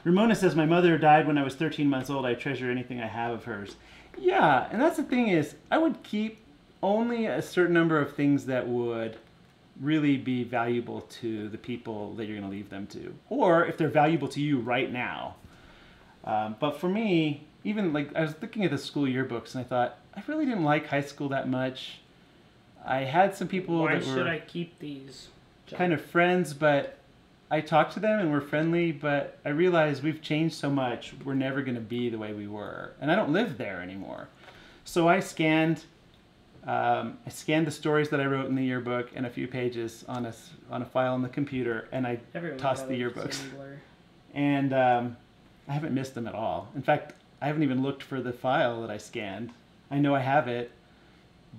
Ramona says, my mother died when I was 13 months old. I treasure anything I have of hers. Yeah, and that's the thing is, I would keep only a certain number of things that would really be valuable to the people that you're going to leave them to. Or if they're valuable to you right now. But for me, even like, I was looking at the school yearbooks and I thought, I really didn't like high school that much. I had some people that were... Why should I keep these? Kind of friends, but I talked to them and we're friendly, but I realized we've changed so much, we're never going to be the way we were. And I don't live there anymore. So I scanned the stories that I wrote in the yearbook and a few pages on a file on the computer, and I tossed the yearbooks. And I haven't missed them at all. In fact, I haven't even looked for the file that I scanned. I know I have it,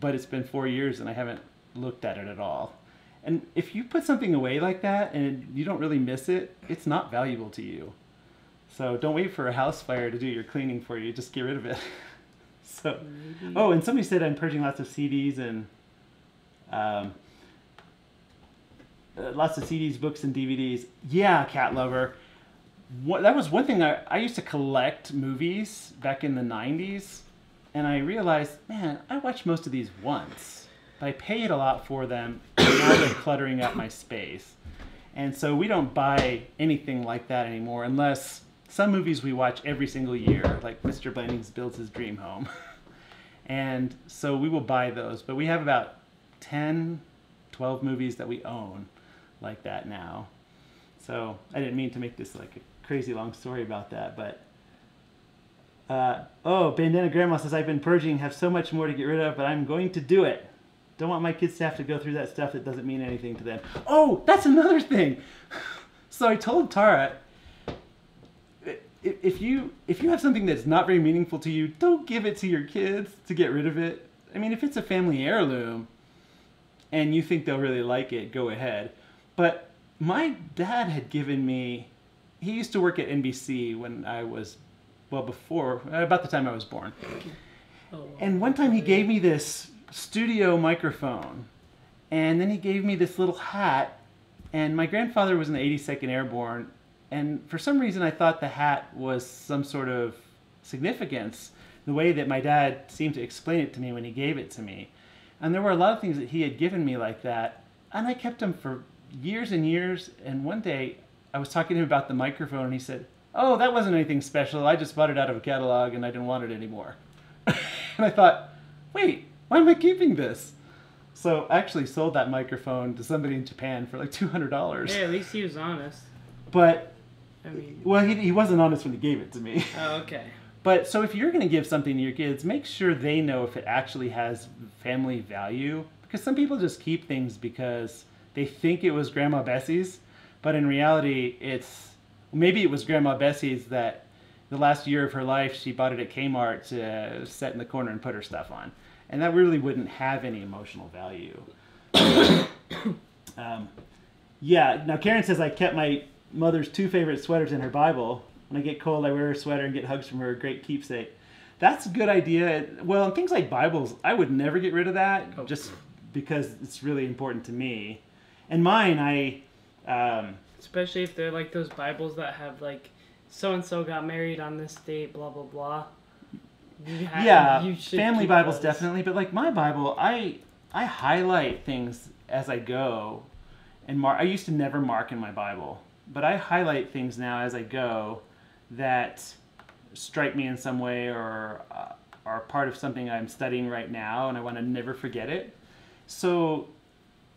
but it's been 4 years and I haven't looked at it at all. And if you put something away like that and you don't really miss it, it's not valuable to you. So don't wait for a house fire to do your cleaning for you. Just get rid of it. So, oh, and somebody said I'm purging lots of CDs and lots of CDs, books, and DVDs. Yeah, cat lover. That was one thing. I used to collect movies back in the 90s, and I realized, man, I watched most of these once. But I paid a lot for them, and now they're cluttering up my space. And so we don't buy anything like that anymore, unless some movies we watch every single year, like Mr. Blandings Builds His Dream Home. And so we will buy those. But we have about 10, 12 movies that we own like that now. So I didn't mean to make this like a crazy long story about that, but... oh, Bandana Grandma says, I've been purging, have so much more to get rid of, but I'm going to do it. Don't want my kids to have to go through that stuff that doesn't mean anything to them. Oh, that's another thing. So I told Tara, if you have something that's not very meaningful to you, don't give it to your kids to get rid of it. I mean, if it's a family heirloom and you think they'll really like it, go ahead. But my dad had given me, he used to work at NBC when I was, well, before, about the time I was born. And one time he gave me this studio microphone, and then he gave me this little hat, and my grandfather was in the 82nd Airborne, and for some reason I thought the hat was some sort of significance, the way that my dad seemed to explain it to me when he gave it to me. And there were a lot of things that he had given me like that, and I kept them for years and years, and one day I was talking to him about the microphone, and he said, oh, that wasn't anything special, I just bought it out of a catalog and I didn't want it anymore. And I thought, wait, why am I keeping this? So I actually sold that microphone to somebody in Japan for like $200. Hey, at least he was honest. But, I mean... well, he wasn't honest when he gave it to me. Oh, okay. But, so if you're going to give something to your kids, make sure they know if it actually has family value. Because some people just keep things because they think it was Grandma Bessie's. But in reality, maybe it was Grandma Bessie's that the last year of her life, she bought it at Kmart to set in the corner and put her stuff on. And that really wouldn't have any emotional value. Yeah, now Karen says I kept my mother's 2 favorite sweaters in her Bible. When I get cold, I wear her sweater and get hugs from her, a great keepsake. That's a good idea. Well, things like Bibles, I would never get rid of that, just because it's really important to me. And mine, especially if they're like those Bibles that have like, so-and-so got married on this date, blah, blah, blah. Yeah, family Bibles definitely, but like my Bible, I highlight things as I go, and I used to never mark in my Bible, but I highlight things now as I go that strike me in some way or are part of something I'm studying right now, and I want to never forget it. So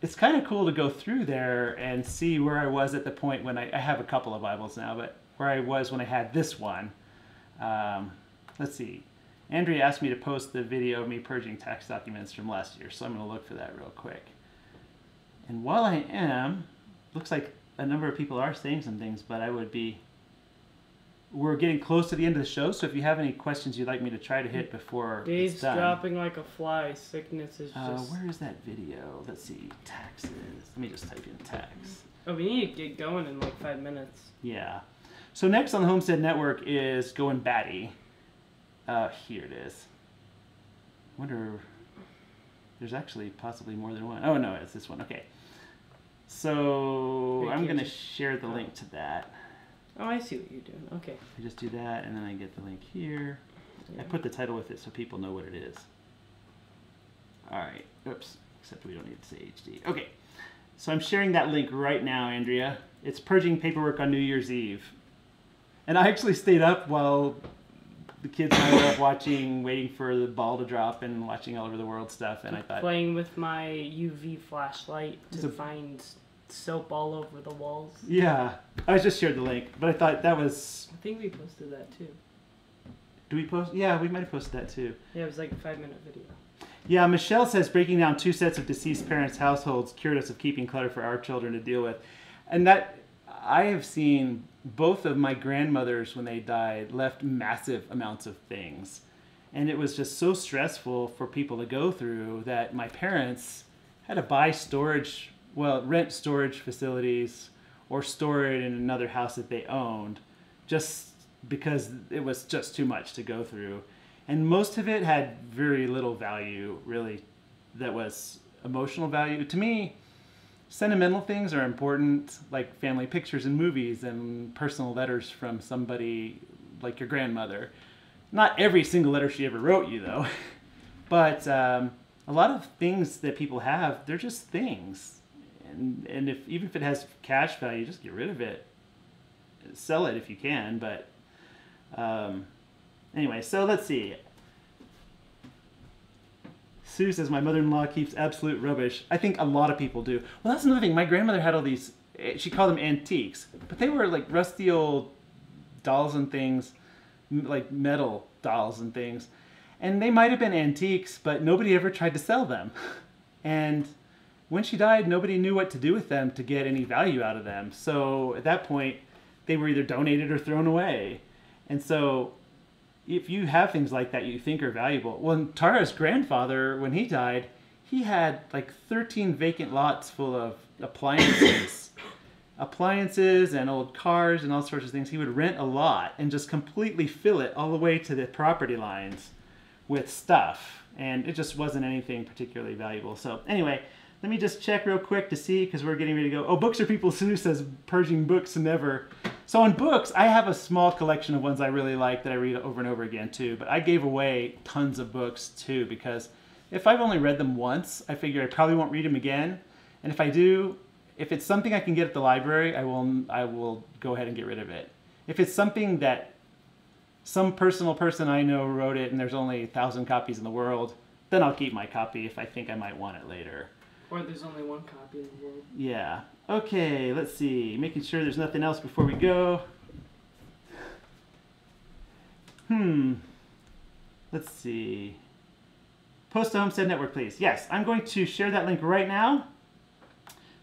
it's kind of cool to go through there and see where I was at the point when I have a couple of Bibles now, but where I was when I had this one. Let's see. Andrea asked me to post the video of me purging tax documents from last year, so I'm going to look for that real quick. And while I am, looks like a number of people are saying some things, but we're getting close to the end of the show, so if you have any questions you'd like me to try to hit before Dave's it's done. dropping like a fly. Sickness is just... Where is that video? Let's see. Taxes. Let me just type in tax. Oh, we need to get going in like 5 minutes. Yeah. So next on the Homestead Network is Going Batty. Here it is. I wonder... There's actually possibly more than one. Oh, no, it's this one. Okay. So I'm going to share the link to that. Oh, I see what you're doing. Okay. I just do that, and then I get the link here. Yeah. I put the title with it so people know what it is. All right. Oops. Except we don't need to say HD. Okay. So I'm sharing that link right now, Andrea. It's purging paperwork on New Year's Eve. And I actually stayed up while the kids and I were up watching, waiting for the ball to drop and watching All Over the World stuff. And I thought... Playing with my UV flashlight to find soap all over the walls. Yeah. I just shared the link, but I thought that was... I think we posted that too. Do we post? Yeah, we might have posted that too. Yeah, it was like a 5-minute video. Yeah, Michelle says breaking down 2 sets of deceased parents' households cured us of keeping clutter for our children to deal with. And that, I have seen both of my grandmothers when they died left massive amounts of things. And it was just so stressful for people to go through that my parents had to buy rent storage facilities or store it in another house that they owned just because it was just too much to go through. And most of it had very little value, really, that was emotional value. To me, sentimental things are important, like family pictures and movies and personal letters from somebody like your grandmother. Not every single letter she ever wrote you, though. But a lot of things that people have, they're just things. And even if it has cash value, just get rid of it. Sell it if you can, but... Anyway, so let's see. Sue says, my mother-in-law keeps absolute rubbish. I think a lot of people do. Well, that's another thing. My grandmother had all these, she called them antiques, but they were like rusty old dolls and things, like metal dolls and things. And they might have been antiques, but nobody ever tried to sell them. And when she died, nobody knew what to do with them to get any value out of them. So at that point, they were either donated or thrown away. And so if you have things like that you think are valuable. Well, Tara's grandfather, when he died, he had like 13 vacant lots full of appliances. Appliances and old cars and all sorts of things. He would rent a lot and just completely fill it all the way to the property lines with stuff. And it just wasn't anything particularly valuable. So anyway, let me just check real quick to see, because we're getting ready to go. Oh, books are people. Sue says, purging books never. So on books, I have a small collection of ones I really like that I read over and over again too. But I gave away tons of books too, because if I've only read them once, I figure I probably won't read them again. And if I do, if it's something I can get at the library, I will go ahead and get rid of it. If it's something that some personal person I know wrote it and there's only 1,000 copies in the world, then I'll keep my copy if I think I might want it later. Or there's only one copy in the world. Yeah. Okay, let's see. Making sure there's nothing else before we go. Let's see. Post to Homestead Network, please. Yes, I'm going to share that link right now.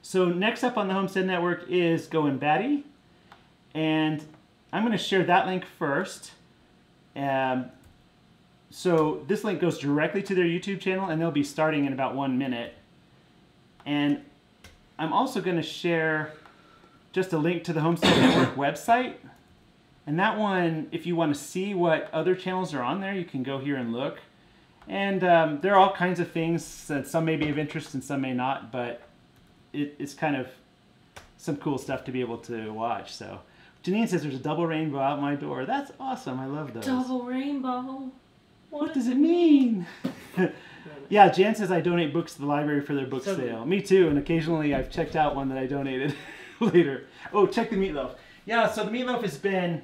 So next up on the Homestead Network is Going Batty. And I'm going to share that link first. So this link goes directly to their YouTube channel, and they'll be starting in about 1 minute. And I'm also going to share just a link to the Homestead Network website. And that one, if you want to see what other channels are on there, you can go here and look. And there are all kinds of things that some may be of interest and some may not, but it's kind of some cool stuff to be able to watch. So Janine says there's a double rainbow out my door. That's awesome. I love those. Double rainbow. What does it mean? Yeah, Jan says I donate books to the library for their book sale. Me too, and occasionally I've checked out one that I donated. later. Oh, check the meatloaf. Yeah, so the meatloaf has been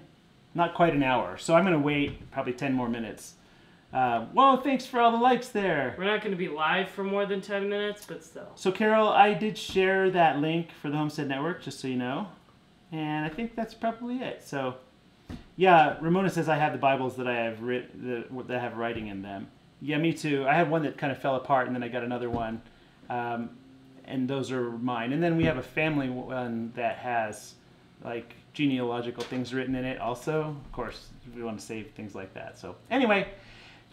not quite an hour, so I'm going to wait probably 10 more minutes. Well, thanks for all the likes there. We're not going to be live for more than 10 minutes, but still. So, Carol, I did share that link for the Homestead Network, just so you know. And I think that's probably it. So, yeah, Ramona says I have the Bibles that I have that have writing in them. Yeah, me too. I have one that kind of fell apart, and then I got another one. And those are mine. And then we have a family one that has, like, genealogical things written in it also. Of course, we want to save things like that. So, anyway,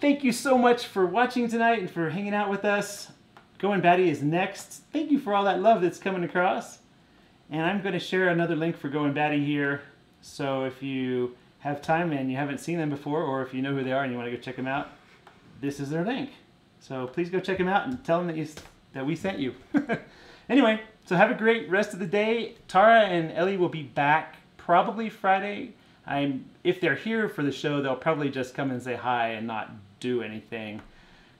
thank you so much for watching tonight and for hanging out with us. Going Batty is next. Thank you for all that love that's coming across. And I'm going to share another link for Going Batty here. So if you have time and you haven't seen them before, or if you know who they are and you want to go check them out, this is their link. So please go check them out and tell them that we sent you. Anyway, so have a great rest of the day. Tara and Ellie will be back probably Friday. If they're here for the show, they'll probably just come and say hi and not do anything,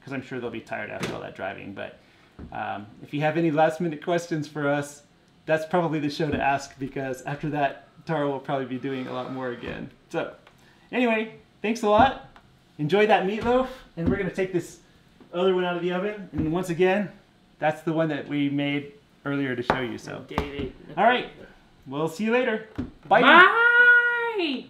because I'm sure they'll be tired after all that driving. But if you have any last minute questions for us, that's probably the show to ask, because after that, Tara will probably be doing a lot more again. So anyway, thanks a lot. Enjoy that meatloaf, and we're going to take this other one out of the oven. And once again, that's the one that we made earlier to show you. So, all right, we'll see you later. Bye. Bye.